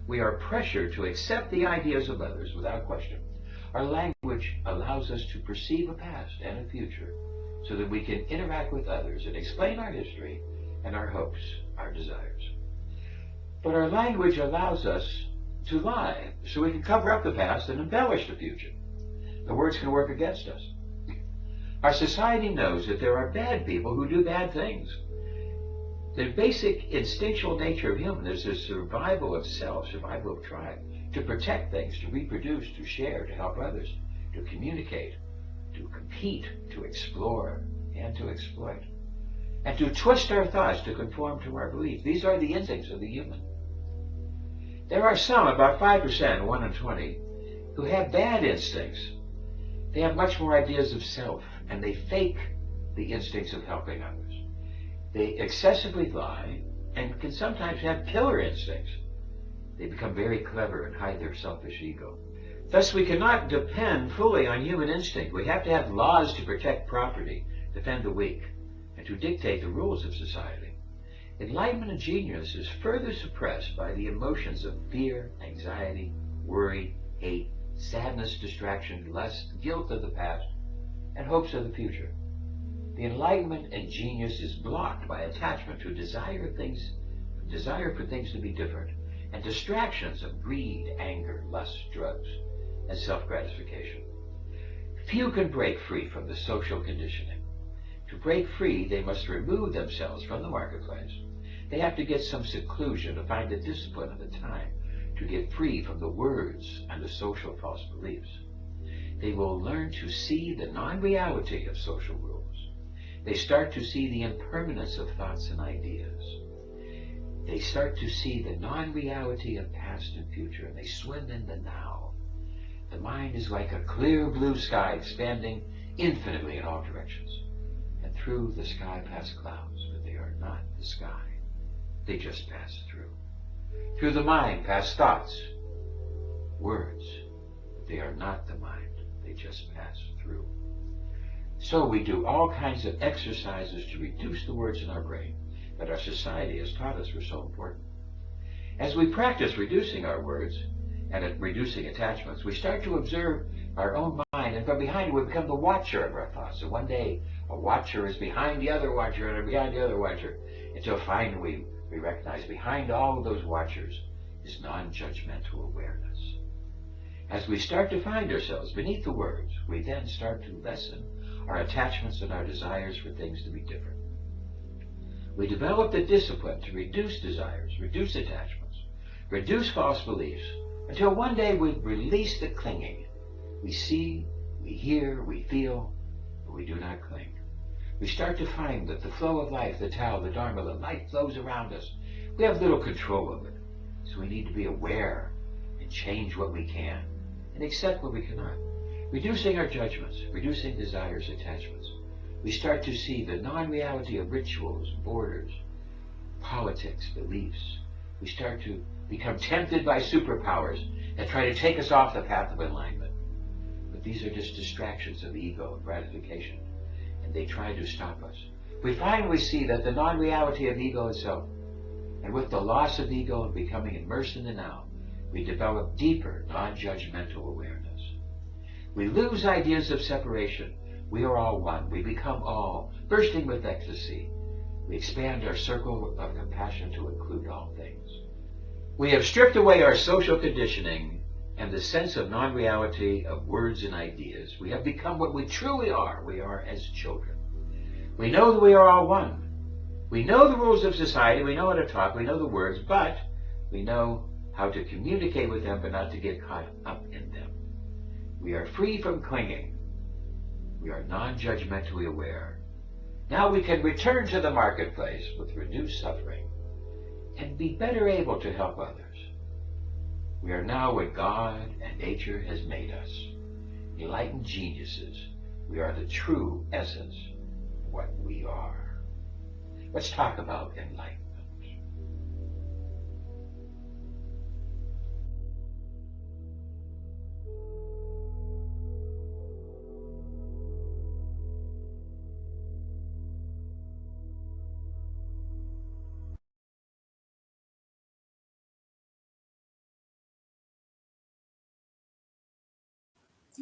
Speaker 2: We are pressured to accept the ideas of others without question. Our language allows us to perceive a past and a future so that we can interact with others and explain our history and our hopes, our desires. But our language allows us to lie so we can cover up the past and embellish the future. The words can work against us. Our society knows that there are bad people who do bad things. The basic instinctual nature of human is the survival of self, survival of tribe, to protect things, to reproduce, to share, to help others, to communicate, to compete, to explore, and to exploit, and to twist our thoughts to conform to our beliefs. These are the instincts of the human. There are some, about 5%, 1 in 20, who have bad instincts. They have much more ideas of self, and they fake the instincts of helping others. They excessively lie and can sometimes have killer instincts. They become very clever and hide their selfish ego. Thus, we cannot depend fully on human instinct. We have to have laws to protect property, defend the weak, and to dictate the rules of society. Enlightenment and genius is further suppressed by the emotions of fear, anxiety, worry, hate, sadness, distraction, lust, guilt of the past, and hopes of the future. The enlightenment and genius is blocked by attachment to desire for things to be different, and distractions of greed, anger, lust, drugs, and self-gratification. Few can break free from the social conditioning. To break free, they must remove themselves from the marketplace. They have to get some seclusion to find the discipline and the time to get free from the words and the social false beliefs. They will learn to see the non-reality of social rules. They start to see the impermanence of thoughts and ideas. They start to see the non-reality of past and future, and they swim in the now. The mind is like a clear blue sky expanding infinitely in all directions. And through the sky pass clouds, but they are not the sky. They just pass through. Through the mind pass thoughts, words, but they are not the mind. They just pass through. So we do all kinds of exercises to reduce the words in our brain that our society has taught us were so important. As we practice reducing our words and reducing attachments, we start to observe our own mind, and from behind it we become the watcher of our thoughts. So one day a watcher is behind the other watcher and behind the other watcher, until finally we recognize behind all of those watchers is non-judgmental awareness. As we start to find ourselves beneath the words, we then start to lessen our attachments and our desires for things to be different. We develop the discipline to reduce desires, reduce attachments, reduce false beliefs, until one day we release the clinging. We see, we hear, we feel, but we do not cling. We start to find that the flow of life, the Tao, the Dharma, the light flows around us. We have little control of it, so we need to be aware and change what we can and accept what we cannot. Reducing our judgments, reducing desires, attachments. We start to see the non-reality of rituals, borders, politics, beliefs. We start to become tempted by superpowers that try to take us off the path of enlightenment. But these are just distractions of ego and gratification, and they try to stop us. We finally see that the non-reality of ego itself, and with the loss of ego and becoming immersed in the now, we develop deeper non-judgmental awareness. We lose ideas of separation. We are all one. We become all, bursting with ecstasy. We expand our circle of compassion to include all things. We have stripped away our social conditioning and the sense of non-reality of words and ideas. We have become what we truly are. We are as children. We know that we are all one. We know the rules of society. We know how to talk. We know the words, but we know how to communicate with them, but not to get caught up in them. We are free from clinging. We are non-judgmentally aware. Now we can return to the marketplace with reduced suffering and be better able to help others. We are now what God and nature has made us. Enlightened geniuses. We are the true essence of what we are. Let's talk about enlightenment.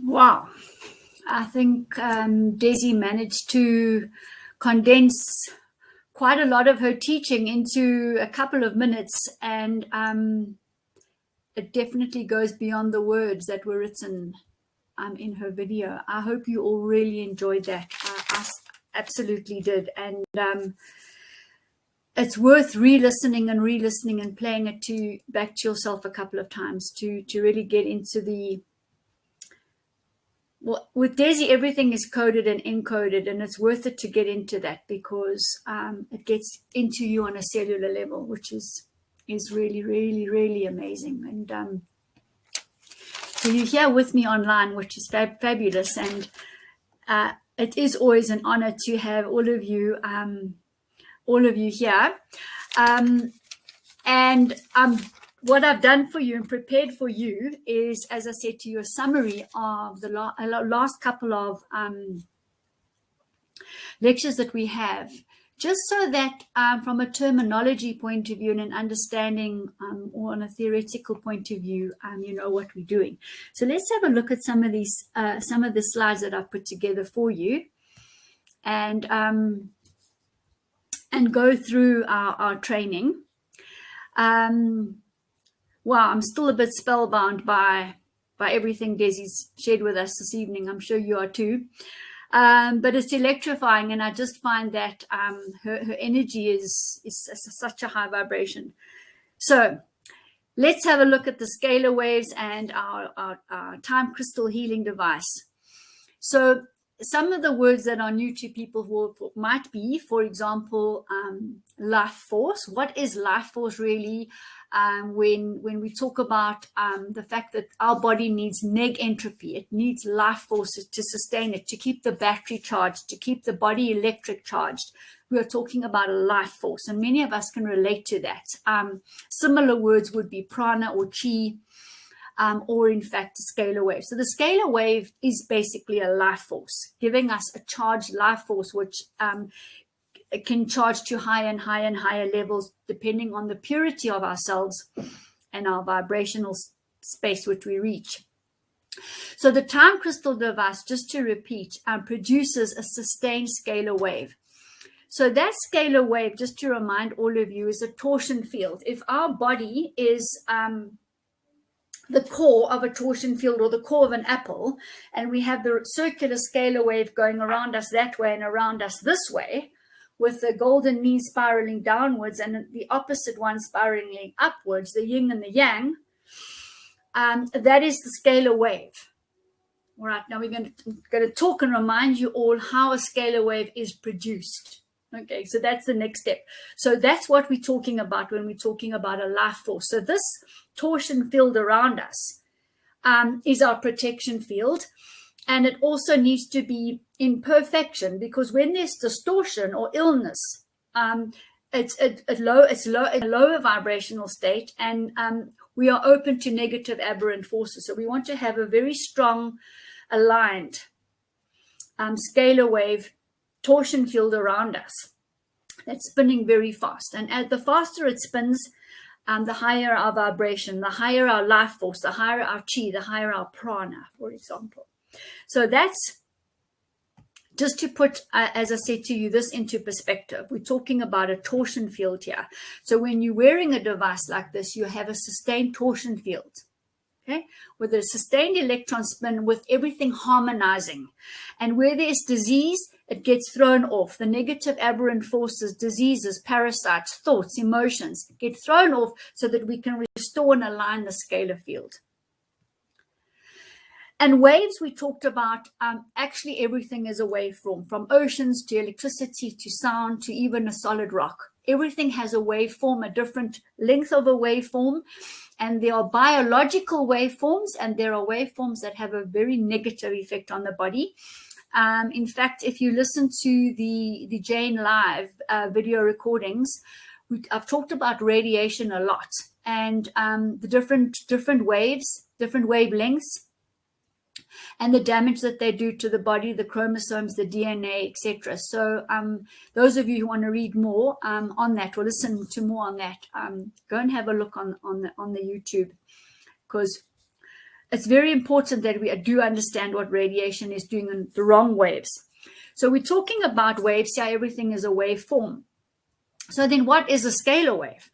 Speaker 1: Wow. I think Desi managed to condense quite a lot of her teaching into a couple of minutes, and it definitely goes beyond the words that were written in her video. I hope you all really enjoyed that. I absolutely did, and it's worth re-listening and playing it back to yourself a couple of times to really get into the. Well, with Desi, everything is coded and encoded, and it's worth it to get into that because it gets into you on a cellular level, which is really, really, really amazing. And so you're here with me online, which is fabulous, and it is always an honor to have all of you here. What I've done for you and prepared for you is, as I said to you, a summary of the last couple of lectures that we have, just so that from a terminology point of view and an understanding or on a theoretical point of view, you know what we're doing. So let's have a look at some of the slides that I've put together for you, and go through our training. Wow, I'm still a bit spellbound by everything Desi's shared with us this evening. I'm sure you are too. But it's electrifying, and I just find that her energy is such a high vibration. So let's have a look at the scalar waves and our time crystal healing device. So some of the words that are new to people might be, for example, life force. What is life force really? When we talk about the fact that our body needs neg entropy, it needs life forces to sustain it, to keep the battery charged, to keep the body electric charged. We are talking about a life force, and many of us can relate to that. Similar words would be prana or chi, or in fact a scalar wave. So the scalar wave is basically a life force, giving us a charged life force, which it can charge to higher and higher and higher levels depending on the purity of ourselves and our vibrational space which we reach. So the time crystal device, just to repeat, produces a sustained scalar wave. So that scalar wave, just to remind all of you, is a torsion field. If our body is the core of a torsion field or the core of an apple, and we have the circular scalar wave going around us that way and around us this way, with the golden mean spiraling downwards and the opposite one spiraling upwards, the yin and the yang, that is the scalar wave. All right, now we're going to talk and remind you all how a scalar wave is produced. Okay, so that's the next step. So that's what we're talking about when we're talking about a life force. So this torsion field around us is our protection field. And it also needs to be in perfection, because when there's distortion or illness, it's a lower vibrational state, and we are open to negative aberrant forces. So we want to have a very strong, aligned scalar wave torsion field around us that's spinning very fast. And as the faster it spins, the higher our vibration, the higher our life force, the higher our chi, the higher our prana, for example. So that's just to put, as I said to you, this into perspective. We're talking about a torsion field here. So when you're wearing a device like this, you have a sustained torsion field, okay, with a sustained electron spin with everything harmonizing. And where there's disease, it gets thrown off. The negative aberrant forces, diseases, parasites, thoughts, emotions get thrown off so that we can restore and align the scalar field. And waves, we talked about, actually everything is a waveform, from oceans to electricity to sound to even a solid rock. Everything has a waveform, a different length of a waveform. And there are biological waveforms, and there are waveforms that have a very negative effect on the body. In fact, if you listen to the Jane Live video recordings, I've talked about radiation a lot, and the different waves, different wavelengths, and the damage that they do to the body, the chromosomes, the DNA, etc. So those of you who want to read more on that or listen to more on that, go and have a look on the YouTube, because it's very important that we do understand what radiation is doing in the wrong waves. So we're talking about waves. Yeah, everything is a waveform. So then what is a scalar wave?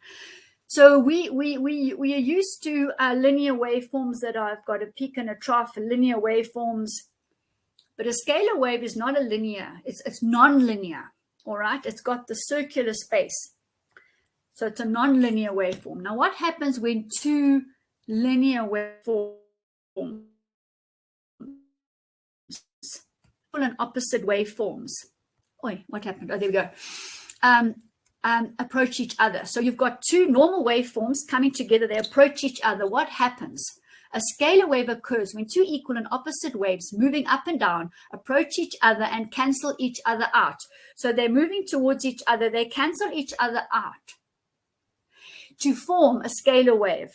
Speaker 1: So we are used to linear waveforms that have got a peak and a trough, linear waveforms. But a scalar wave is not a linear. It's non-linear, all right? It's got the circular space. So it's a non-linear waveform. Now, what happens when two linear waveforms, equal and opposite waveforms, what happened? Oh, there we go. Approach each other. So you've got two normal waveforms coming together. They approach each other. What happens? A scalar wave occurs when two equal and opposite waves moving up and down approach each other and cancel each other out. So they're moving towards each other. They cancel each other out to form a scalar wave,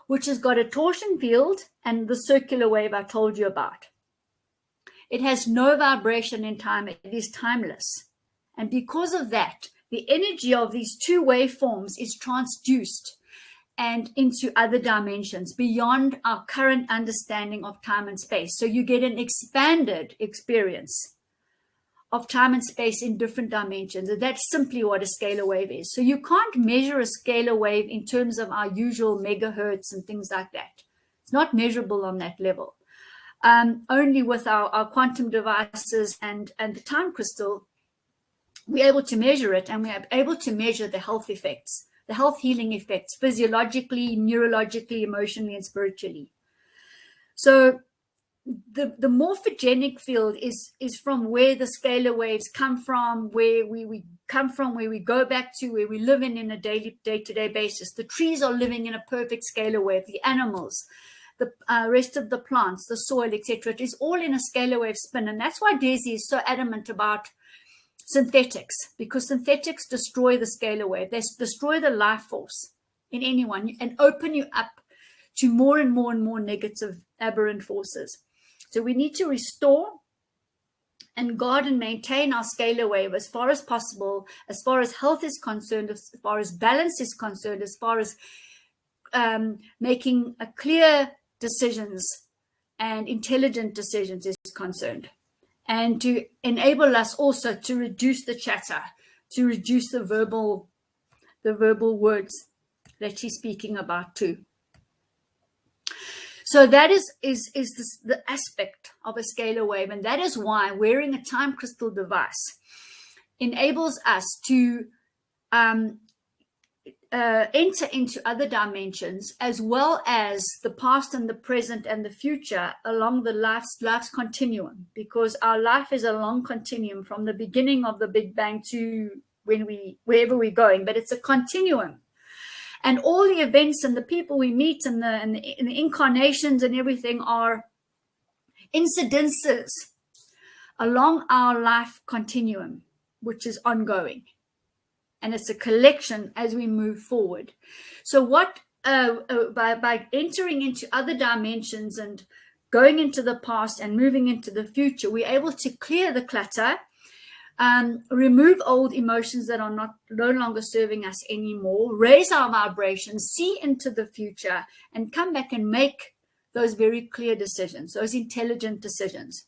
Speaker 1: which has got a torsion field and the circular wave I told you about. It has no vibration in time. It is timeless. And because of that, the energy of these two waveforms is transduced and into other dimensions beyond our current understanding of time and space. So you get an expanded experience of time and space in different dimensions. And that's simply what a scalar wave is. So you can't measure a scalar wave in terms of our usual megahertz and things like that. It's not measurable on that level. Only with our quantum devices and the time crystal, we're able to measure it, and we're able to measure the health effects, the health healing effects, physiologically, neurologically, emotionally, and spiritually. So the morphogenic field is from where the scalar waves come from, where we come from, where we go back to, where we live in a day-to-day basis. The trees are living in a perfect scalar wave, the animals, the rest of the plants, the soil, etc. It is all in a scalar wave spin. And that's why Desi is so adamant about synthetics, because synthetics destroy the scalar wave. They destroy the life force in anyone and open you up to more and more and more negative aberrant forces. So we need to restore and guard and maintain our scalar wave as far as possible, as far as health is concerned, as far as balance is concerned, as far as making clear decisions and intelligent decisions is concerned. And to enable us also to reduce the chatter, to reduce the verbal words that she's speaking about too. So that is the aspect of a scalar wave, and that is why wearing a time crystal device enables us to enter into other dimensions, as well as the past and the present and the future along the life's continuum, because our life is a long continuum from the beginning of the Big Bang to wherever we're going, but it's a continuum. And all the events and the people we meet and the incarnations and everything are incidences along our life continuum, which is ongoing. And it's a collection as we move forward. So what by entering into other dimensions and going into the past and moving into the future, we're able to clear the clutter, remove old emotions that are no longer serving us anymore, raise our vibrations, see into the future, and come back and make those very clear decisions, those intelligent decisions.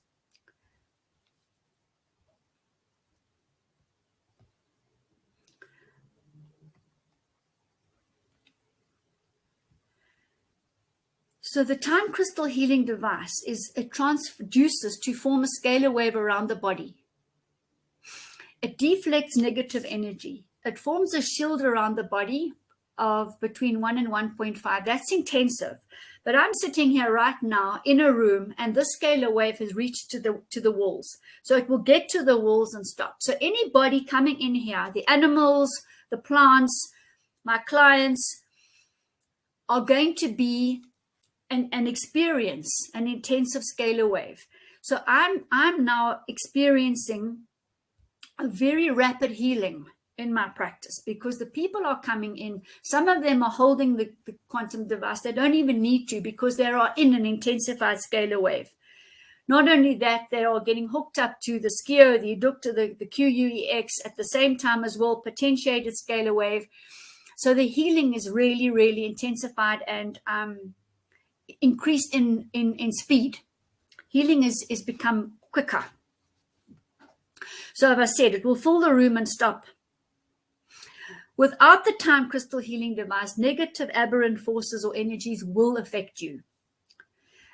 Speaker 1: So the time crystal healing device it transduces to form a scalar wave around the body. It deflects negative energy. It forms a shield around the body of between 1 and 1.5. That's intensive. But I'm sitting here right now in a room, and this scalar wave has reached to the walls. So it will get to the walls and stop. So anybody coming in here, the animals, the plants, my clients, are going to be an experience, an intensive scalar wave. So I'm now experiencing a very rapid healing in my practice, because the people are coming in. Some of them are holding the quantum device. They don't even need to, because they are in an intensified scalar wave. Not only that, they are getting hooked up to the SCIO, the eductor, the QUEX at the same time as well, potentiated scalar wave. So the healing is really, really intensified and increased in speed. Healing is become quicker. So as I said, it will fill the room and stop. Without the time crystal healing device, negative aberrant forces or energies will affect you.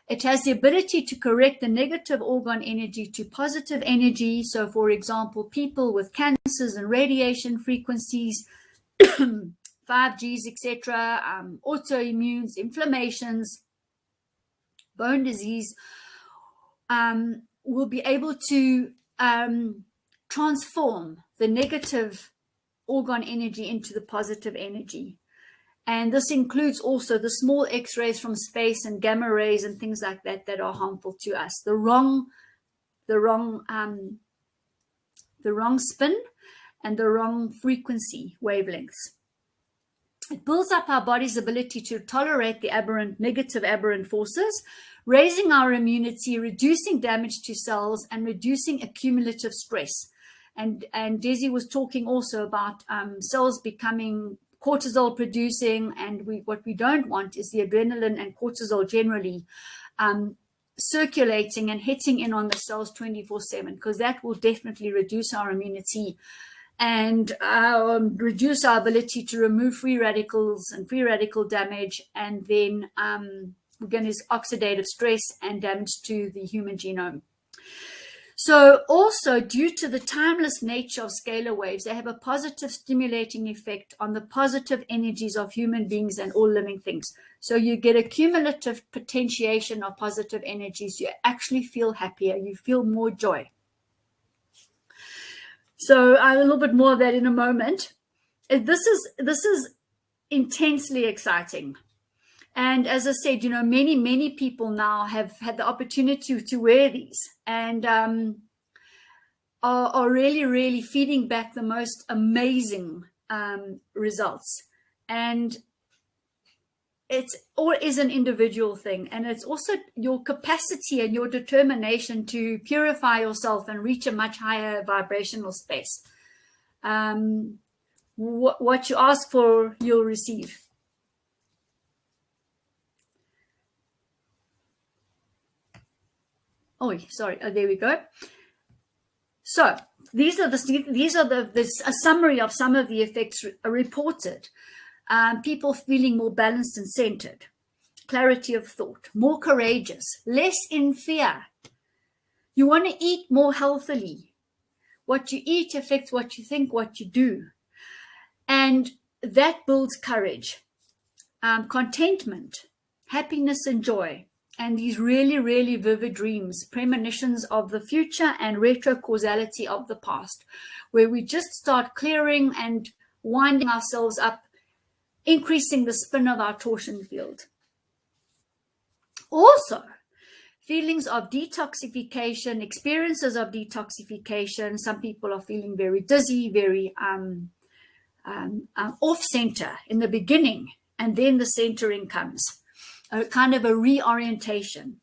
Speaker 1: It has the ability to correct the negative orgone energy to positive energy. So, for example, people with cancers and radiation frequencies, 5Gs, etc., autoimmunes, inflammations, bone disease, will be able to transform the negative orgone energy into the positive energy. And this includes also the small X-rays from space and gamma rays and things like that that are harmful to us. The wrong spin and the wrong frequency wavelengths. It builds up our body's ability to tolerate the negative aberrant forces, raising our immunity, reducing damage to cells, and reducing accumulative stress. And Desi was talking also about cells becoming cortisol producing, and what we don't want is the adrenaline and cortisol generally circulating and hitting in on the cells 24/7, because that will definitely reduce our immunity and reduce our ability to remove free radicals and free radical damage, and then we're going to oxidative stress and damage to the human genome. So also, due to the timeless nature of scalar waves, they have a positive stimulating effect on the positive energies of human beings and all living things. So you get a cumulative potentiation of positive energies. You actually feel happier. You feel more joy. So a little bit more of that in a moment. This is intensely exciting. And as I said, many people now have had the opportunity to wear these and are really, really feeding back the most amazing results. And it all is an individual thing. And it's also your capacity and your determination to purify yourself and reach a much higher vibrational space. What you ask for, you'll receive. Oh, sorry. Oh, there we go. So these are a summary of some of the effects reported. People feeling more balanced and centered, clarity of thought, more courageous, less in fear. You want to eat more healthily. What you eat affects what you think, what you do. And that builds courage, contentment, happiness and joy. And these really, really vivid dreams, premonitions of the future and retrocausality of the past, where we just start clearing and winding ourselves up, increasing the spin of our torsion field. Also, feelings of detoxification, experiences of detoxification. Some people are feeling very dizzy, very off-center in the beginning, and then the centering comes. A kind of a reorientation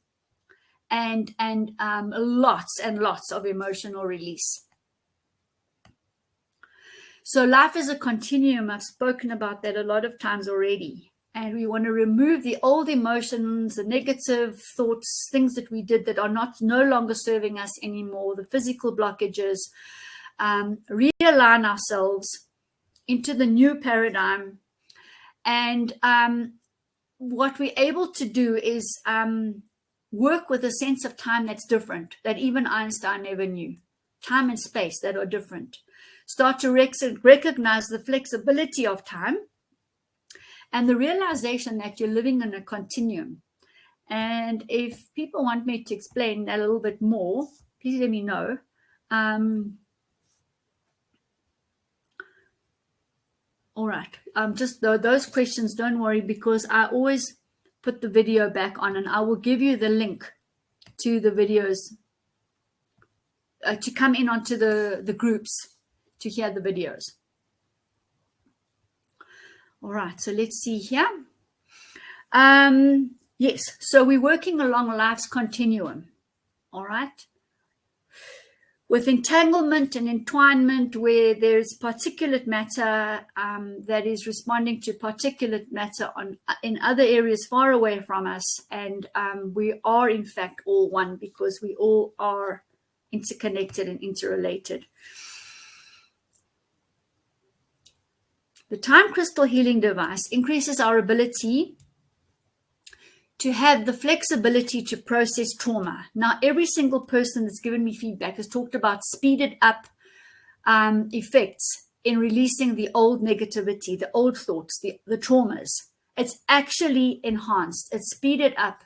Speaker 1: and lots and lots of emotional release. So life is a continuum. I've spoken about that a lot of times already. And we want to remove the old emotions, the negative thoughts, things that we did that are no longer serving us anymore, the physical blockages, realign ourselves into the new paradigm. And what we're able to do is work with a sense of time that's different, that even Einstein never knew. Time and space that are different. Start to recognize the flexibility of time and the realization that you're living in a continuum. And if people want me to explain that a little bit more, please let me know. All right. Just those questions, don't worry, because I always put the video back on, and I will give you the link to the videos to come in onto the groups to hear the videos. All right, so let's see here. Yes, so we're working along life's continuum. All right. With entanglement and entwinement, where there's particulate matter that is responding to particulate matter in other areas far away from us, and we are in fact all one, because we all are interconnected and interrelated. The time crystal healing device increases our ability to have the flexibility to process trauma. Now, every single person that's given me feedback has talked about speeded up effects in releasing the old negativity, the old thoughts, the traumas. It's actually enhanced. It's speeded up,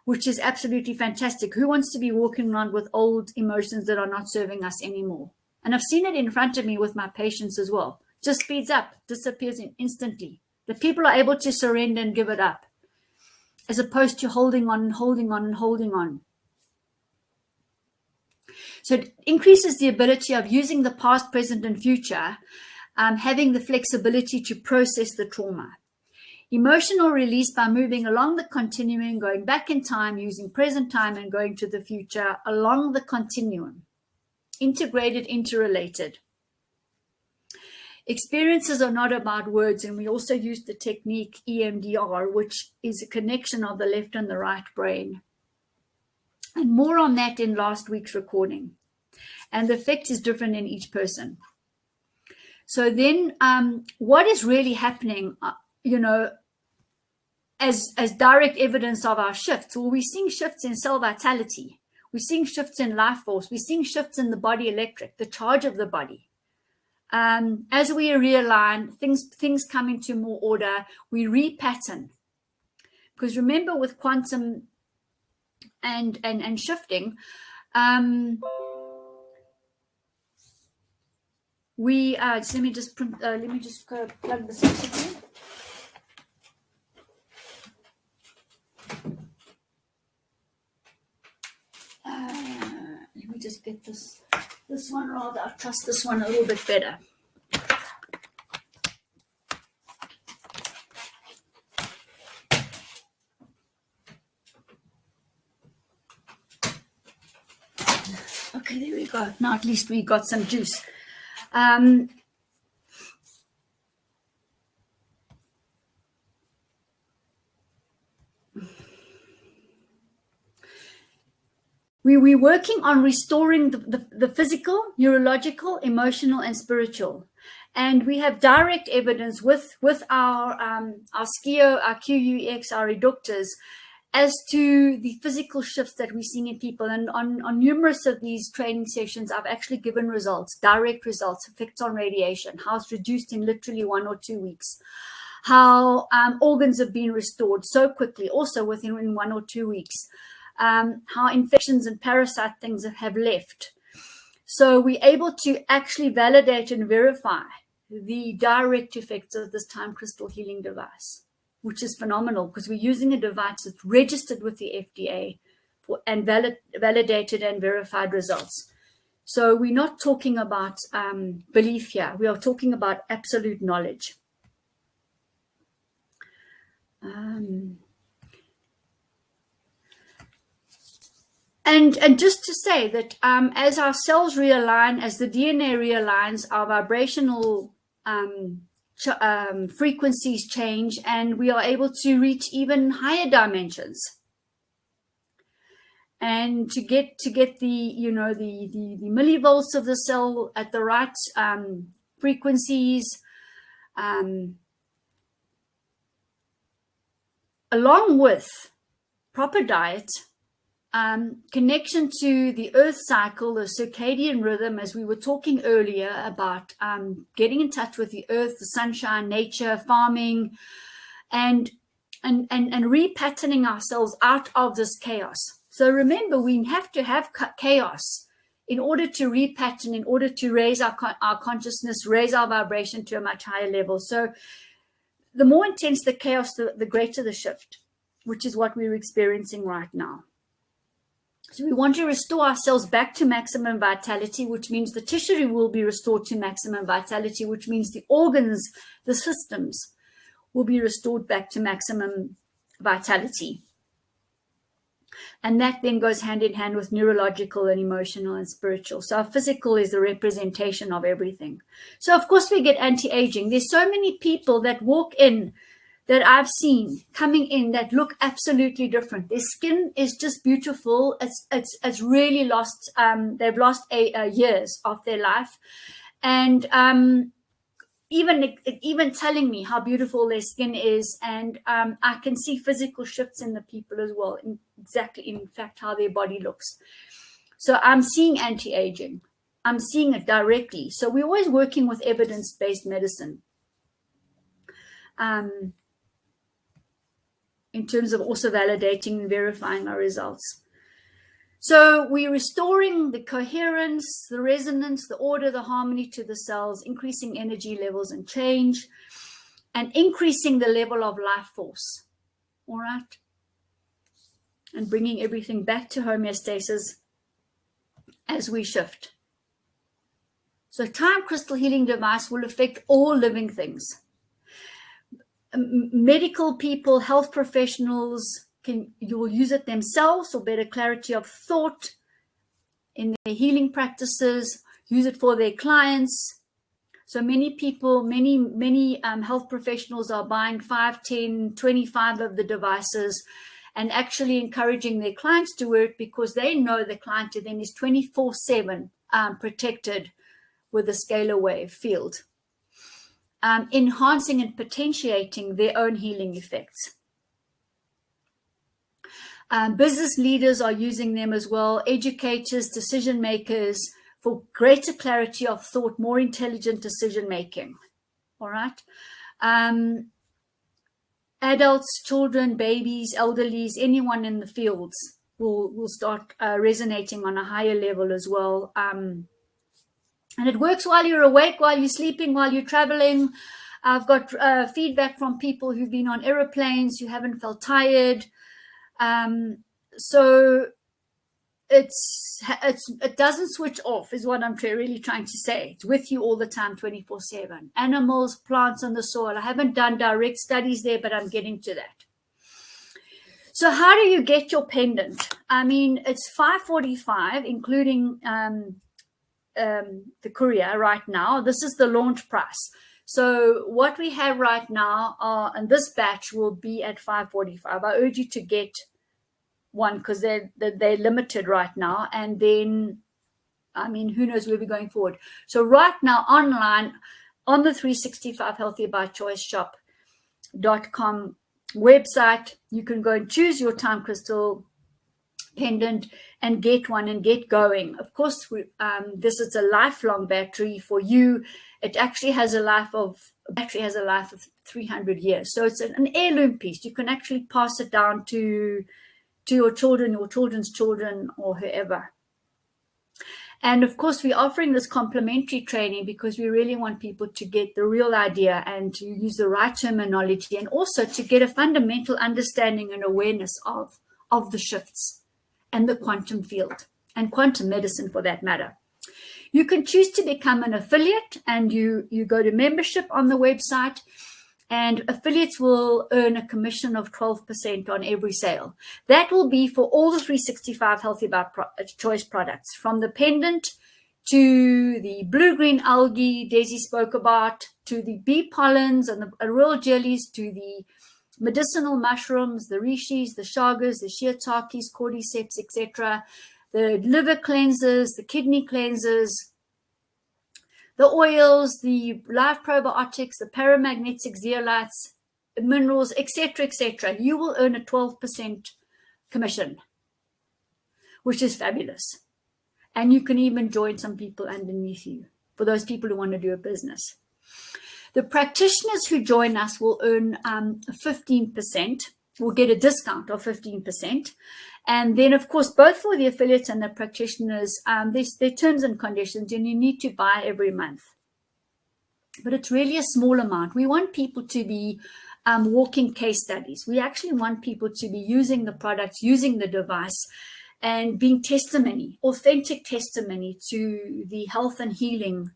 Speaker 1: which is absolutely fantastic. Who wants to be walking around with old emotions that are not serving us anymore? And I've seen it in front of me with my patients as well. Just speeds up, disappears instantly. The people are able to surrender and give it up, as opposed to holding on and holding on and holding on. So it increases the ability of using the past, present, and future, having the flexibility to process the trauma. Emotional release by moving along the continuum, going back in time, using present time, and going to the future along the continuum. Integrated, interrelated. Experiences are not about words, and we also use the technique EMDR, which is a connection of the left and the right brain. And more on that in last week's recording. And the effect is different in each person. So then what is really happening, as direct evidence of our shifts? Well, we're seeing shifts in cell vitality. We're seeing shifts in life force. We're seeing shifts in the body electric, the charge of the body. As we realign, things come into more order. We repattern. Because remember, with quantum and shifting, we let me just plug this in. Let me just get this one rather. I trust this one a little bit better. Okay, there we go. Now at least we got some juice. We're working on restoring the physical, neurological, emotional, and spiritual. And we have direct evidence with our SCIO, our QUX, our reductors, as to the physical shifts that we're seeing in people. And on numerous of these training sessions, I've actually given results, direct results, effects on radiation, how it's reduced in literally 1 or 2 weeks, how organs have been restored so quickly, also within 1 or 2 weeks. How infections and parasite things have left. So we're able to actually validate and verify the direct effects of this time crystal healing device, which is phenomenal, because we're using a device that's registered with the FDA and validated and verified results. So we're not talking about belief here. We are talking about absolute knowledge. And just to say that as our cells realign, as the DNA realigns, our vibrational frequencies change, and we are able to reach even higher dimensions. And to get the the millivolts of the cell at the right frequencies, along with proper diet. Connection to the earth cycle, the circadian rhythm, as we were talking earlier about getting in touch with the earth, the sunshine, nature, farming, and repatterning ourselves out of this chaos. So remember, we have to have chaos in order to repattern, in order to raise our consciousness, raise our vibration to a much higher level. So the more intense the chaos, the greater the shift, which is what we're experiencing right now. So we want to restore ourselves back to maximum vitality, which means the tissue will be restored to maximum vitality, which means the organs, the systems will be restored back to maximum vitality. And that then goes hand in hand with neurological and emotional and spiritual. So our physical is the representation of everything. So of course we get anti-aging. There's so many people that walk in that I've seen coming in that look absolutely different. Their skin is just beautiful. It's really lost. They've lost years of their life, and even telling me how beautiful their skin is, and I can see physical shifts in the people as well. In fact, how their body looks. So I'm seeing anti-aging. I'm seeing it directly. So we're always working with evidence-based medicine. In terms of also validating and verifying our results. So we're restoring the coherence, the resonance, the order, the harmony to the cells, increasing energy levels and change, and increasing the level of life force, all right? And bringing everything back to homeostasis as we shift. So time crystal healing device will affect all living things. Medical people, health professionals, you will use it themselves for better clarity of thought in their healing practices, use it for their clients. So many people, many health professionals are buying 5, 10, 25 of the devices and actually encouraging their clients to wear it because they know the client then is 24/7 protected with the scalar wave field. Enhancing and potentiating their own healing effects. Business leaders are using them as well, educators, decision makers, for greater clarity of thought, more intelligent decision making. All right. Adults, children, babies, elderlies, anyone in the fields will start resonating on a higher level as well. And it works while you're awake, while you're sleeping, while you're traveling. I've got feedback from people who've been on aeroplanes who haven't felt tired. So it doesn't switch off is what I'm really trying to say. It's with you all the time, 24/7. Animals, plants on the soil. I haven't done direct studies there, but I'm getting to that. So how do you get your pendant? I mean, it's $545, including the courier right now. This is the launch price. So what we have right now and this batch will be at $545. I urge you to get one because they're limited right now. And then, I mean, who knows where we're going forward. So right now online on the 365 Healthy by Choice shop.com website, you can go and choose your time crystal pendant and get one and get going. Of course, this is a lifelong battery for you. It actually has a life of 300 years. So it's an heirloom piece. You can actually pass it down to your children, your children's children, or whoever. And of course, we're offering this complimentary training because we really want people to get the real idea and to use the right terminology, and also to get a fundamental understanding and awareness of the shifts and the quantum field and quantum medicine for that matter. You can choose to become an affiliate, and you go to membership on the website, and affiliates will earn a commission of 12% on every sale. That will be for all the 365 Healthy by Choice products, from the pendant to the blue-green algae Daisy spoke about, to the bee pollens and the royal jellies, to the medicinal mushrooms, the rishis, the shagas, the shiitakes, cordyceps, etc., the liver cleansers, the kidney cleansers, the oils, the live probiotics, the paramagnetic zeolites, minerals, etc., etc. You will earn a 12% commission, which is fabulous. And you can even join some people underneath you for those people who want to do a business. The practitioners who join us will earn 15%, will get a discount of 15%. And then, of course, both for the affiliates and the practitioners, there's terms and conditions, and you need to buy every month. But it's really a small amount. We want people to be walking case studies. We actually want people to be using the products, using the device, and being testimony, authentic testimony to the health and healing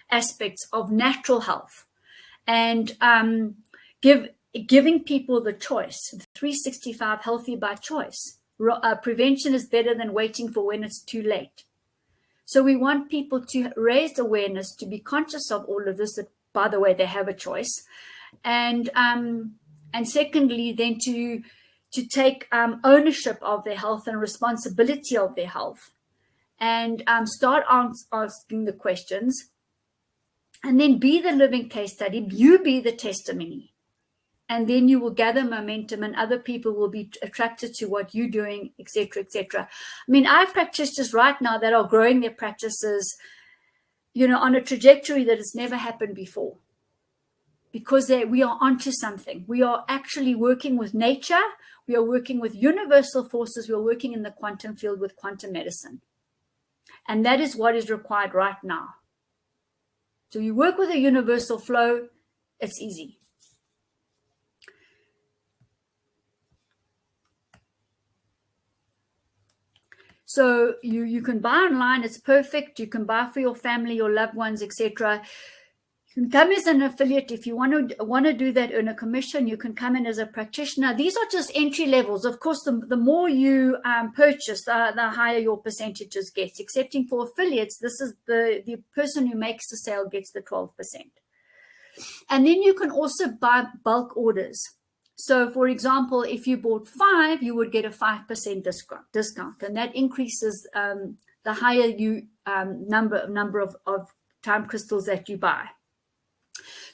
Speaker 1: aspects of natural health, and giving people the choice. 365 healthy by choice. Prevention is better than waiting for when it's too late. So we want people to raise awareness, to be conscious of all of this, that, by the way, they have a choice. And secondly, then to take ownership of their health and responsibility of their health, and start asking the questions, and then be the living case study. You be the testimony. And then you will gather momentum, and other people will be attracted to what you're doing, etc., etc. I mean, I have practitioners right now that are growing their practices, on a trajectory that has never happened before, because we are onto something. We are actually working with nature. We are working with universal forces. We are working in the quantum field with quantum medicine. And that is what is required right now. So you work with a universal flow, it's easy. So you can buy online, it's perfect. You can buy for your family, your loved ones, etc. You can come as an affiliate if you want to do that, earn a commission. You can come in as a practitioner. These are just entry levels. Of course, the more you purchase, the higher your percentages get. Excepting for affiliates, this is the person who makes the sale gets the 12%. And then you can also buy bulk orders. So, for example, if you bought 5, you would get a 5% discount, and that increases the higher you number of time crystals that you buy.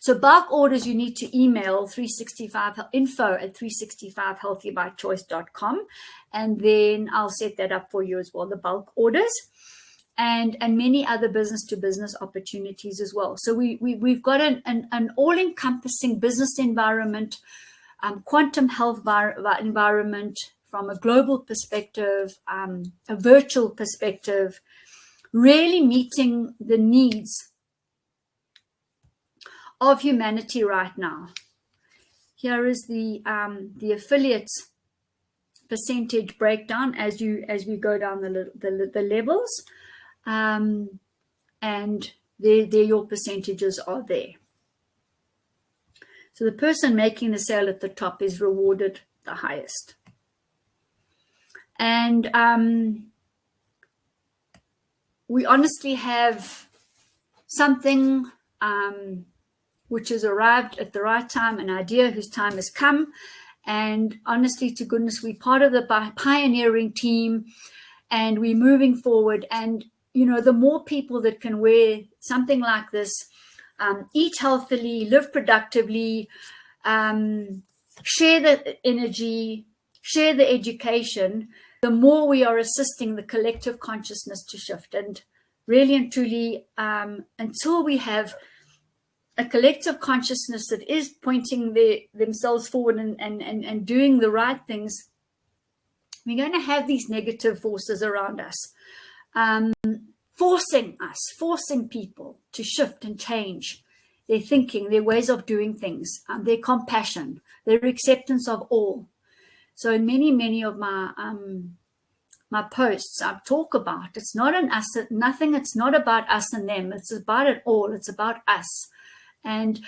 Speaker 1: So, bulk orders you need to email 365info@365healthybychoice.com, and then I'll set that up for you as well. The bulk orders. And many other business-to-business opportunities as well. So we've got an all-encompassing business environment, quantum health environment from a global perspective, a virtual perspective, really meeting the needs of humanity right now. Here is the affiliates percentage breakdown as we go down the levels, and there your percentages are there. So the person making the sale at the top is rewarded the highest. And we honestly have something which has arrived at the right time, an idea whose time has come. And honestly to goodness, we're part of the pioneering team, and we're moving forward. And, the more people that can wear something like this, eat healthily, live productively, share the energy, share the education, the more we are assisting the collective consciousness to shift. And really and truly, until we have a collective consciousness that is pointing themselves forward and doing the right things, we're going to have these negative forces around us, forcing people to shift and change their thinking, their ways of doing things, their compassion, their acceptance of all. So in many of my posts, I talk about it's not an us, nothing. It's not about us and them. It's about it all. It's about us. And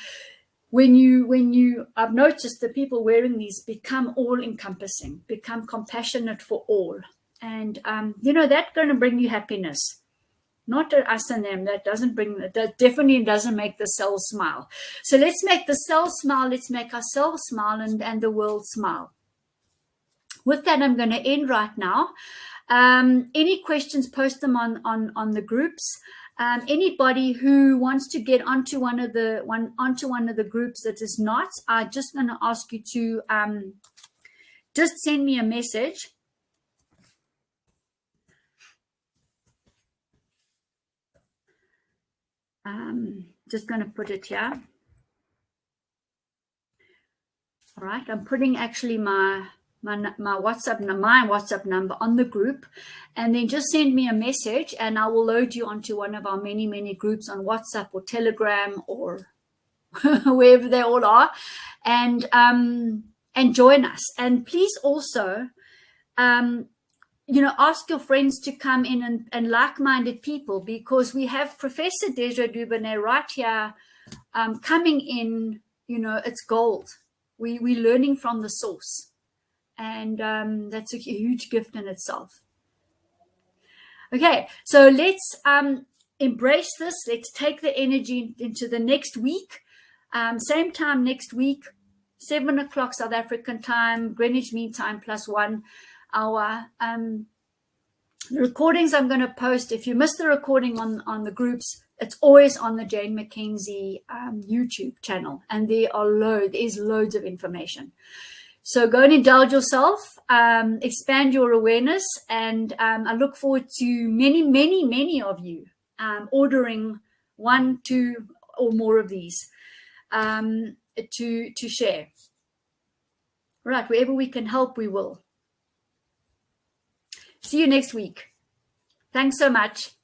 Speaker 1: when you, I've noticed that people wearing these become all encompassing, become compassionate for all. And, that's going to bring you happiness, not us and them. That definitely doesn't make the cell smile. So let's make the cell smile. Let's make ourselves smile and the world smile. With that, I'm going to end right now. Any questions, post them on the groups. Anybody who wants to get onto one of the groups that is not, I'm just going to ask you to just send me a message. Just going to put it here. All right, I'm putting actually my WhatsApp number on the group, and then just send me a message and I will load you onto one of our many groups on WhatsApp or Telegram or wherever they all are, and join us. And please also ask your friends to come in and like-minded people, because we have Professor Desiree Dubonnet right here coming in. It's gold. We're learning from the source, and that's a huge gift in itself. Okay, so let's embrace this. Let's take the energy into the next week. Same time next week, 7 o'clock South African time, Greenwich Mean Time +1 hour. The recordings I'm going to post, if you missed the recording on the groups, it's always on the Jane McKenzie YouTube channel, and there's loads of information. So go and indulge yourself, expand your awareness, and I look forward to many, many, many of you ordering 1, 2, or more of these to share. Right, wherever we can help, we will. See you next week. Thanks so much.